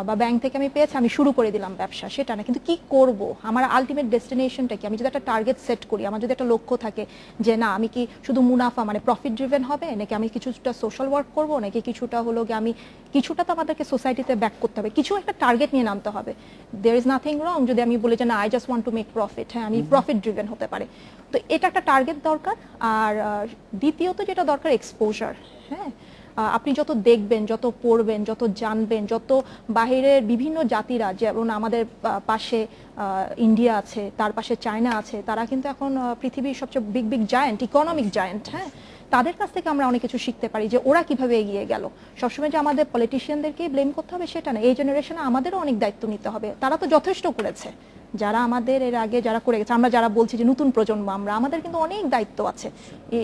বা ব্যাংক থেকে আমি পেয়েছি, আমি শুরু করে দিলাম ব্যবসা, সেটা না। কিন্তু কি করব, আমার আলটিমেট ডেস্টিনেশনটা কি, আমি যদি একটা টার্গেট সেট করি, আমার যদি একটা লক্ষ্য থাকে যে না আমি কি শুধু মুনাফা মানে প্রফিট ড্রিভেন হবে, নাকি আমি কিছুটা সোশ্যাল ওয়ার্ক করব, নাকি কিছুটা হলো গিয়ে আমি কিছুটা তো আমাদেরকে সোসাইটিতে ব্যাক করতে হবে, কিছু একটা টার্গেট নিয়ে নামতে হবে। দেয়ার ইজ নাথিং রং যদি আমি বলি যে না I just want to make profit, হ্যাঁ আমি প্রফিট ড্রিভেন হতে পারে। তো এটা একটা টার্গেট দরকার। আর দ্বিতীয়ত যেটা দরকার এক্সপোজার। হ্যাঁ, আপনি যত দেখবেন, যত পড়বেন, যত জানবেন, যত বাহিরের বিভিন্ন জাতিরা, যেমন আমাদের পাশে ইন্ডিয়া আছে, তার পাশে চায়না আছে, তারা কিন্তু এখন পৃথিবীর সবচেয়ে big big giant, economic giant. হ্যাঁ, তাদের কাছ থেকে আমরা অনেক কিছু শিখতে পারি যে ওরা কিভাবে এগিয়ে গেল। সবসময় যে আমাদের পলিটিশিয়ানদেরকেই ব্লেম করতে হবে সেটা না, এই জেনারেশনে আমাদেরও অনেক দায়িত্ব নিতে হবে। তারা তো যথেষ্ট করেছে, যারা আমাদের এর আগে যারা করে গেছে, আমরা যারা বলছি যে নতুন প্রজন্ম আমাদের কিন্তু অনেক দায়িত্ব আছে।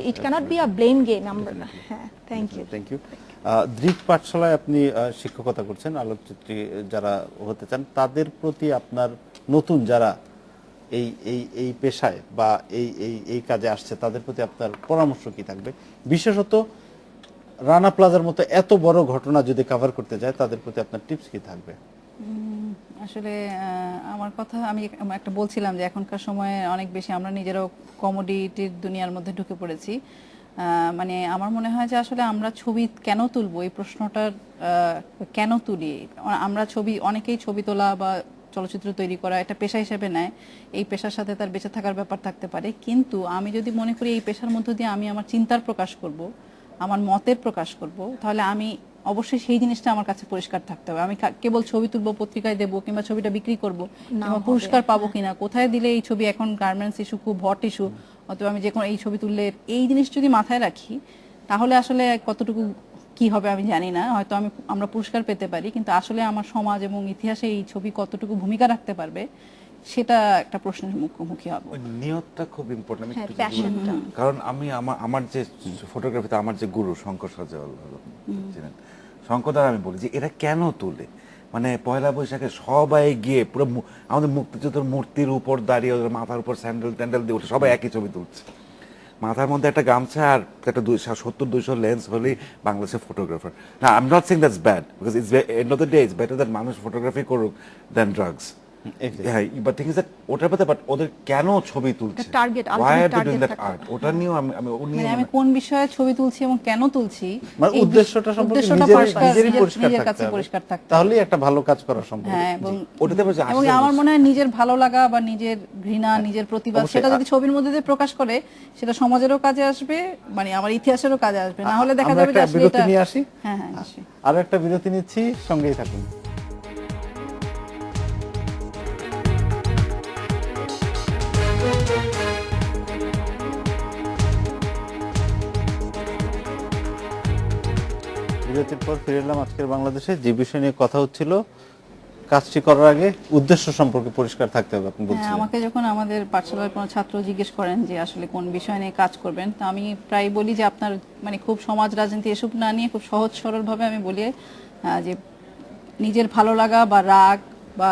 It cannot be a blame game. আমরা হ্যাঁ, thank you. Thank you. Drik পাঠশালায় আপনি শিক্ষকতা করছেন, আলোকচিত্রী যারা হতে চান তাদের প্রতি আপনার নতুন যারা এই এই এই পেশায় বা এই এই এই কাজে আসছে তাদের প্রতি আপনার পরামর্শ কি থাকবে? বিশেষত রানা প্লাজার মতো এত বড় ঘটনা যদি কভার করতে যায় তাদের প্রতি আপনার টিপস কি থাকবে? আসলে আমার কথা আমি একটা বলছিলাম যে এখনকার সময়ে অনেক বেশি আমরা নিজেরাও কমোডিটির দুনিয়ার মধ্যে ঢুকে পড়েছি। মানে আমার মনে হয় যে আসলে আমরা ছবি কেন তুলবো, এই প্রশ্নটার কেন তুলি আমরা ছবি, অনেকেই ছবি তোলা বা চলচ্চিত্র তৈরি করা এটা পেশা হিসেবে নেয়, এই পেশার সাথে তার বেঁচে থাকার ব্যাপার থাকতে পারে। কিন্তু আমি যদি মনে করি এই পেশার মধ্য দিয়ে আমি আমার চিন্তার প্রকাশ করব, আমার মতের প্রকাশ করব, তাহলে আমি অবশ্যই সেই জিনিসটা আমার কাছে পরিষ্কার থাকতে হবে। আমি কেবল ছবি তুলবো, পত্রিকায় দেবো, কিংবা ছবিটা বিক্রি করবো, কিংবা পুরস্কার পাবো কিনা, কোথায় দিলে এই ছবি, এখন গার্মেন্টস ইস্যু খুব হট ইস্যু, অথবা আমি যে কোনো এই ছবি তুললে এই জিনিস যদি মাথায় রাখি তাহলে আসলে কতটুকু কি হবে আমি জানি না, হয়তো আমরা পুরস্কার পেতে পারি, কিন্তু আসলে আমার সমাজ এবং ইতিহাসে এই ছবি কতটুকু ভূমিকা রাখতে পারবে সেটা একটা প্রশ্নের মুখোমুখি হবে। ওই নিয়তটা খুব ইম্পর্টেন্ট। হ্যাঁ, প্যাশনটা। কারণ আমি আমার যে ফটোগ্রাফিতে আমার যে গুরু শঙ্কর সাজাওয়াল ছিলেন, শঙ্কর দ্বারা আমি বলি যে এরা কেন তুলে, মানে পয়লা বৈশাখে সবাই গিয়ে পুরো আমাদের মুক্তিযুদ্ধের মূর্তির উপর দাঁড়িয়ে ওদের মাথার উপর স্যান্ডেল ট্যান্ডেল দিয়ে ওঠে, সবাই একই ছবি তুলছে, মাথার মধ্যে একটা গামছা আর একটা 70-200 লেন্স হলেই বাংলাদেশের ফটোগ্রাফার। না, I am not saying that's bad, because it's and of the day it's better that মানুষ ফটোগ্রাফি করুক দ্যান ড্রাগস। হ্যাঁ, বাট থিং ইজ দ্যাট ওটার মধ্যে, বাট ওদের কেন ছবি তুলছে, target, why are they ultimate doing that target art? ওটা নিয়েও আমি কোন বিষয়ে ছবি তুলছি এবং কেন তুলছি, মানে এই উদ্দেশ্যটা সম্পর্কে উদ্দেশ্যটা নিজেরই পরিষ্কার নিজের থাকতে কাছে হবে, পরিষ্কার থাকতে হবে। তাহলেই একটা ভালো কাজ করা সম্ভব। হ্যাঁ, এবং ওটাতে বলছে এবং আমার মনে হয় নিজের ভালো লাগা বা নিজের ঘৃণা, নিজের প্রতিবাদ, অবশ্যই। সেটা যদি ছবির মধ্যে দিয়ে প্রকাশ করে সেটা সমাজেরও কাজে আসবে, মানে আমার ইতিহাসেরও কাজে আসবে। না হলে দেখা আমরা যাবে যে একটা আসলে বিরতি এটা নিয়ে আসি। হ্যাঁ হ্যাঁ নিশ্চয়ই। আরো একটা বিরতি নিচ্ছি, সঙ্গেই থাকুন। বিরতির পর ফিরে এলাম। আজকের বাংলাদেশে যে বিষয় নিয়ে কথা হচ্ছিল, কাজটি করার আগে উদ্দেশ্য সম্পর্কে পরিষ্কার থাকতে হবে আপনি হ্যাঁ, বলছিলেন। আমাকে যখন আমাদের পাঠশালার কোনো ছাত্র জিজ্ঞেস করেন যে আসলে কোন বিষয় নিয়ে কাজ করবেন, তো আমি প্রায় বলি যে আপনার মানে খুব সমাজ রাজনীতি এসব না নিয়ে খুব সহজ সরলভাবে আমি বলি যে নিজের ভালো লাগা বা রাগ বা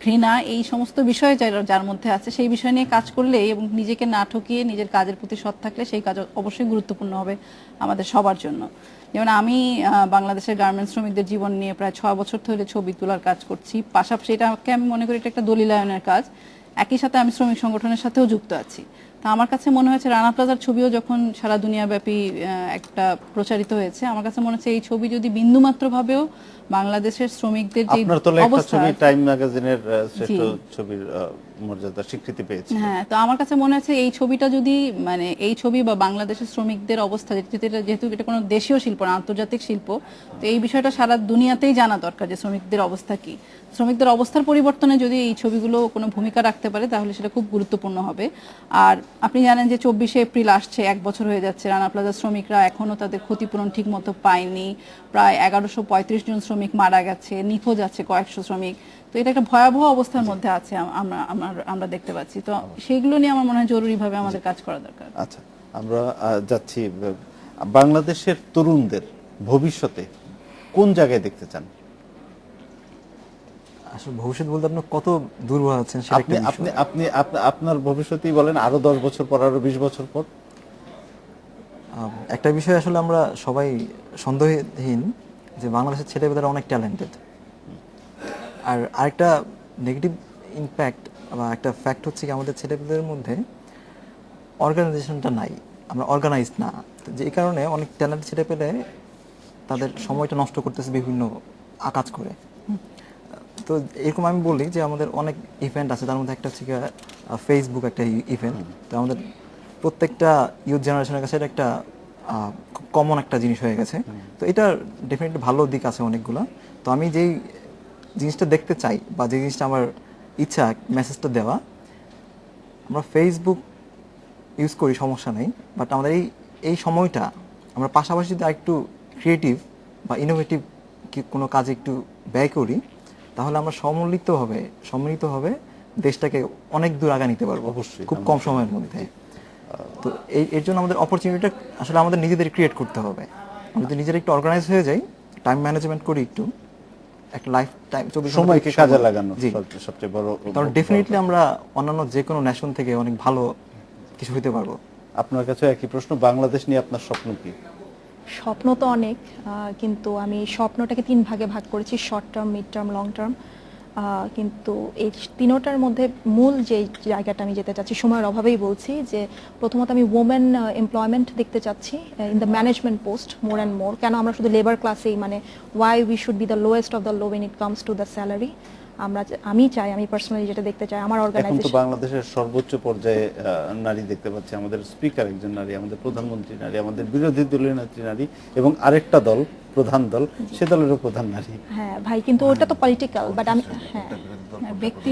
ঘৃণা এই সমস্ত বিষয় যার মধ্যে আছে সেই বিষয় নিয়ে কাজ করলে এবং নিজেকে না ঠকিয়ে নিজের কাজের প্রতি সৎ থাকলে সেই কাজ অবশ্যই গুরুত্বপূর্ণ হবে আমাদের সবার জন্য। যেমন আমি বাংলাদেশের গার্মেন্টস শ্রমিকদের জীবন নিয়ে প্রায় 6 বছর ধরে ছবি তোলার কাজ করছি, পাশাপাশি এটাকে আমি মনে করি এটা একটা দলিলায়নের কাজ, একই সাথে আমি শ্রমিক সংগঠনের সাথেও যুক্ত আছি। তা আমার কাছে মনে হয়েছে রানা প্লাজার ছবিও যখন সারা দুনিয়াব্যাপী একটা প্রচারিত হয়েছে, আমার কাছে মনে হচ্ছে এই ছবি যদি বিন্দুমাত্রভাবেও বাংলাদেশের শ্রমিকদের যে আপনার তোলা একটা অবস্থা, ছবি টাইম ম্যাগাজিনের শ্রেষ্ঠ ছবির মর্যাদা স্বীকৃতি পেয়েছে। হ্যাঁ, তো আমার কাছে মনে হচ্ছে এই ছবিটা যদি মানে এই ছবি বা বাংলাদেশের শ্রমিকদের অবস্থা, যেহেতু এটা কোনো দেশীয় শিল্প না, আন্তর্জাতিক শিল্প, তো এই বিষয়টা সারা দুনিয়াতেই জানা দরকার যে শ্রমিকদের অবস্থা কি। শ্রমিকদের অবস্থার পরিবর্তনে যদি এই ছবিগুলো কোনো ভূমিকা রাখতে পারে তাহলে সেটা খুব গুরুত্বপূর্ণ হবে। আর আপনি জানেন যে 24শে এপ্রিল আসছে, 1 বছর হয়ে যাচ্ছে, রানা প্লাজার শ্রমিকরা এখনো তাদের ক্ষতিপূরণ ঠিক মতো পায়নি, প্রায় 1135 জন শ্রমিক মারা গেছে, নিখোঁজ আছে কয়েকশো শ্রমিক, তো এটা একটা ভয়াবহ অবস্থার মধ্যে আছে আমরা দেখতে পাচ্ছি। তো সেইগুলো নিয়ে আমার মনে হয় জরুরিভাবে আমাদের কাজ করা দরকার। আচ্ছা, আমরা যাচ্ছি বাংলাদেশের তরুণদের ভবিষ্যতে কোন জায়গায় দেখতে চান? আসলে ভবিষ্যৎ বলতে আপনি কত দূর বোঝাচ্ছেন সেটা আপনি একটা আপনি বিষয়। আপনি আপনার ভবিষ্যতেই বলেন, আরো 10 বছর পর, আরো 20 বছর পর। একটা বিষয় আসলে আমরা সবাই সন্দেহহীন যে বাংলাদেশের ছেলেমেয়েরা অনেক ট্যালেন্টেড। আর আরেকটা নেগেটিভ ইমপ্যাক্ট বা একটা ফ্যাক্ট হচ্ছে কি আমাদের ছেলেমেয়েদের মধ্যে অর্গানাইজেশনটা নাই, আমরা অর্গানাইজড না। তো যে এই কারণে অনেক ট্যালেন্ট ছেলে পেলে তাদের সময়টা নষ্ট করতেছে বিভিন্ন কাজ করে। তো এরকম আমি বলি যে আমাদের অনেক ইভেন্ট আছে, তার মধ্যে একটা হচ্ছে ফেসবুক একটা ইভেন্ট। তো আমাদের প্রত্যেকটা ইউথ জেনারেশনের কাছে এটা একটা খুব কমন একটা জিনিস হয়ে গেছে। তো এটা ডেফিনেটলি ভালো দিক আছে অনেকগুলা। তো আমি যেই জিনিসটা দেখতে চাই বা যে জিনিসটা আমার ইচ্ছা মেসেজটা দেওয়া, আমরা ফেসবুক ইউজ করি সমস্যা নেই, বাট আমাদের এই সময়টা আমরা পাশাপাশি যদি আরেকটু ক্রিয়েটিভ বা ইনোভেটিভ কোনো কাজে একটু ব্যয় করি, তাহলে আমরা সম্মিলিতভাবে দেশটাকে অনেক দূর আগে নিতে পারবো অবশ্যই, খুব কম সময়ের মধ্যে। তো এর জন্য আমাদের অপরচুনিটিটা আসলে আমাদের নিজেদের ক্রিয়েট করতে হবে। আমরা যদি নিজেরা একটু অর্গানাইজ হয়ে যাই, টাইম ম্যানেজমেন্ট করি, একটু একটা লাইফ টাইম সময়কে কাজে লাগানো সবচেয়ে বড়। তাহলে ডেফিনেটলি আমরা অন্যান্য যে কোনো ন্যাশন থেকে অনেক ভালো কিছু হইতে পারবো। আপনার কাছে একই প্রশ্ন, বাংলাদেশ নিয়ে আপনার স্বপ্ন কি? স্বপ্ন তো অনেক, কিন্তু আমি স্বপ্নটাকে 3 ভাগে ভাগ করেছি: short term, mid term, long term. কিন্তু এই তিনোটার মধ্যে মূল যে জায়গাটা আমি যেতে চাচ্ছি, সময়ের অভাবেই বলছি, যে প্রথমত আমি ওমেন এমপ্লয়মেন্ট দেখতে চাচ্ছি in the management post more and more. কেন আমরা শুধু লেবার ক্লাসেই, মানে why we should be the lowest of the low when it comes to the salary. আমি পার্সোনালি যেটা দেখতে চাই আমার এখন তো অর্গানাইজেশন। বাংলাদেশের সর্বোচ্চ পর্যায়ে নারী দেখতে পাচ্ছি, আমাদের স্পিকার একজন নারী, আমাদের প্রধানমন্ত্রী নারী, আমাদের বিরোধী দলীয় নেত্রী নারী, এবং আরেকটা দল, প্রধান দল, সে দলেরও প্রধান নারী। হ্যাঁ ভাই, কিন্তু ওটা তো পলিটিক্যাল, বাট আমি ব্যক্তি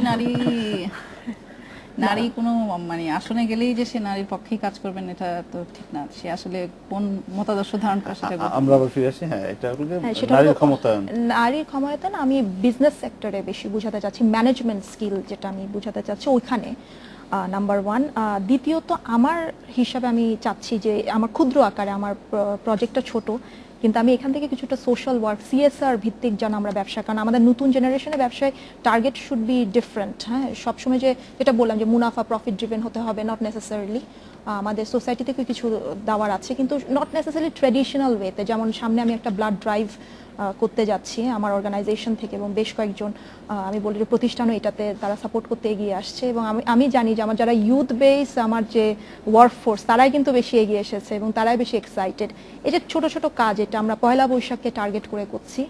নারী কোনো মানে আসনে গেলেই যে সে নারীর পক্ষেই কাজ করবেন এটা তো ঠিক না। সে আসলে কোন মতাদর্শ ধারণ করে সেটা আমরা আবার ফিরে আসি, হ্যাঁ, এটা হলো সেটা নারীর হলো ক্ষমতায়ন। নারীর ক্ষমতায়ন আমি বিজনেস সেক্টরে বেশি বোঝাতে চাচ্ছি, ম্যানেজমেন্ট স্কিল যেটা আমি বোঝাতে চাচ্ছি ওইখানে, নাম্বার 1। দ্বিতীয়ত আমার হিসাবে আমি চাচ্ছি যে আমার ক্ষুদ্র আকারে, আমার প্রজেক্টটা ছোট, কিন্তু আমি এখান থেকে কিছুটা সোশ্যাল ওয়ার্ক, সিএসআর ভিত্তিক যেন আমরা ব্যবসা, কারণ আমাদের নতুন জেনারেশনের ব্যবসায় টার্গেট শুড বি ডিফারেন্ট। হ্যাঁ, সবসময় যেটা বললাম যে মুনাফা প্রফিট ড্রিভেন হতে হবে, নট নেসেসারিলি। আমাদের সোসাইটি থেকে কিছু দেওয়ার আছে, কিন্তু নট নেসেসারিলি ট্র্যাডিশনাল ওয়েতে। যেমন সামনে আমি একটা ব্লাড ড্রাইভ করতে যাচ্ছি আমার অর্গানাইজেশন থেকে, এবং বেশ কয়েকজন আমি বলি যে প্রতিষ্ঠানও এটাতে তারা সাপোর্ট করতে এগিয়ে আসছে, এবং আমি জানি যে আমার যারা ইউথ বেস, আমার যে ওয়ার্কফোর্স, তারাই কিন্তু বেশি এগিয়ে এসেছে এবং তারাই বেশি এক্সাইটেড। এই যে ছোট ছোট কাজ, এটা আমরা পয়লা বৈশাখকে টার্গেট করে করছি।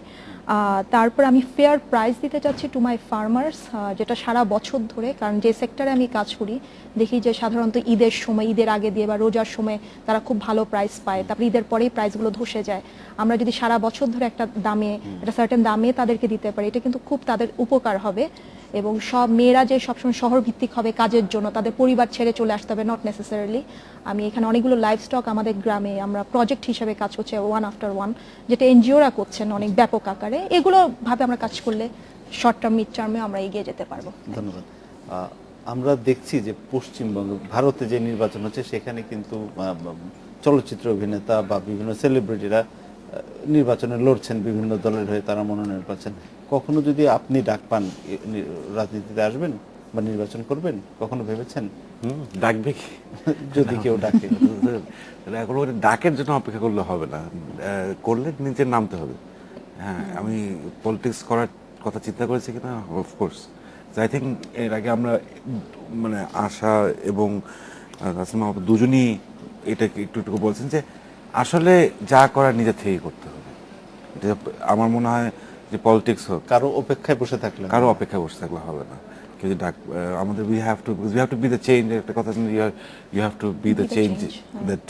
তারপর আমি ফেয়ার প্রাইস দিতে চাচ্ছি টু মাই ফার্মার্স, যেটা সারা বছর ধরে, কারণ যে সেক্টরে আমি কাজ করি দেখি যে সাধারণত ঈদের সময়, ঈদের আগে দিয়ে বা রোজার সময় তারা খুব ভালো প্রাইস পায়, তারপর ঈদের পরেই প্রাইসগুলো ধসে যায়। আমরা যদি সারা বছর ধরে একটা সার্টেন দামে তাদেরকে দিতে পারি, এটা কিন্তু খুব তাদের উপকার হবে। এবং সব মেয়েরা যে সবসময় শহর ভিত্তিক হবে কাজের জন্য, তাদের পরিবার ছেড়ে চলে আসতে হবে, নট নেসেসারিলি। আমি এখানে অনেকগুলো লাইভ স্টক আমাদের গ্রামে আমরা প্রজেক্ট হিসেবে কাজ করছি, ওয়ান আফটার ওয়ান, যেটা এনজিওরা করছেন অনেক ব্যাপক আকারে। এগুলো ভাবে আমরা কাজ করলে শর্ট টার্ম, মিড টার্মে আমরা এগিয়ে যেতে পারবো। ধন্যবাদ। আমরা দেখছি যে পশ্চিমবঙ্গ, ভারতে যে নির্বাচন হচ্ছে সেখানে কিন্তু চলচ্চিত্র অভিনেতা বা বিভিন্ন সেলিব্রিটিরা নির্বাচনে লড়ছেন, বিভিন্ন দলের হয়ে তারা মনোনয়ন পাচ্ছেন। কখনো যদি আপনি ডাক পান, রাজনীতিতে আসবেন বা নির্বাচন করবেন, কখনো ভেবেছেন? ডাকবে কি? যদি কেউ ডাকে। এখন ওটা ডাকের জন্য অপেক্ষা করলে হবে না, করলে নিজের নামতে হবে। হ্যাঁ, আমি পলিটিক্স করার কথা চিন্তা করেছি কিনা, অফকোর্স। আই থিঙ্ক এর আগে আমরা মানে আশা এবং তাসলিমা দুজনই এটাকে একটু একটু বলছেন যে আসলে যা করার নিজের থেকেই করতে হবে। আমার মনে হয় যে পলিটিক্স হোক, কারো অপেক্ষায় বসে থাকলে, কারো অপেক্ষায় বসে থাকলে হবে না। কেউ যদি আমাদের we have to be the change. একটা কথা আছে, you have to be the change that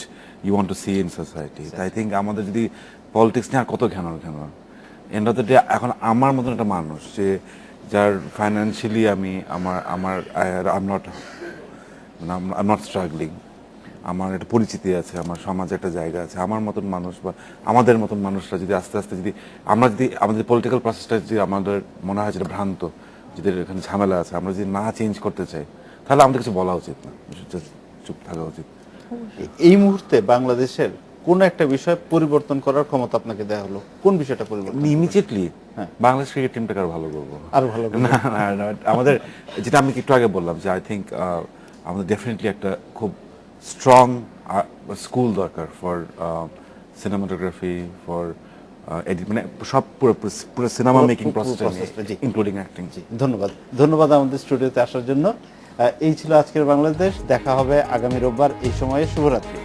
you want to see in society. I think আমাদের যদি পলিটিক্স নিয়ে আর কত ঘ্যানোর এন্ড অফ দ্য ডে, এখন আমার মতন একটা মানুষ যে যার ফাইন্যান্সিয়ালি আমি আই এম নট স্ট্রাগলিং, আমার একটা পরিচিতি আছে, আমার সমাজে একটা জায়গা আছে, আমার মতন মানুষ বা আমাদের মতন মানুষরা যদি আস্তে আস্তে যদি আমাদের পলিটিক্যাল প্রসেসটা যদি আমাদের মনে হয় যেটা ভ্রান্ত, যদি এখানে ঝামেলা আছে, আমরা যদি না চেঞ্জ করতে চাই, তাহলে আমাদের কিছু বলা উচিত না, চুপ থাকা উচিত। এই মুহূর্তে বাংলাদেশের কোন একটা বিষয় পরিবর্তন করার ক্ষমতা আপনাকে দেওয়া হলো, কোন বিষয়টা পরিবর্তন? ইমিডিয়েটলি হ্যাঁ। বাংলাদেশ ক্রিকেট টিমটাকে আরো ভালো করবো। আরো ভালো করে। না না না, আমাদের যেটা আমি একটু আগে বললাম যে আই থিঙ্ক আমাদের ডেফিনেটলি একটা খুব স্ট্রং স্কুল দরকার ফর সিনেমাটোগ্রাফি, ফর এডিট, মানে সব পুরো সিনেমা মেকিং পুরো প্রসেসটা process-টা, জি। Including acting. জি, ধন্যবাদ আমাদের স্টুডিওতে আসার জন্য। এই ছিল আজকের বাংলাদেশ। দেখা হবে আগামী রোববার এই সময়ে। শুভরাত্রি।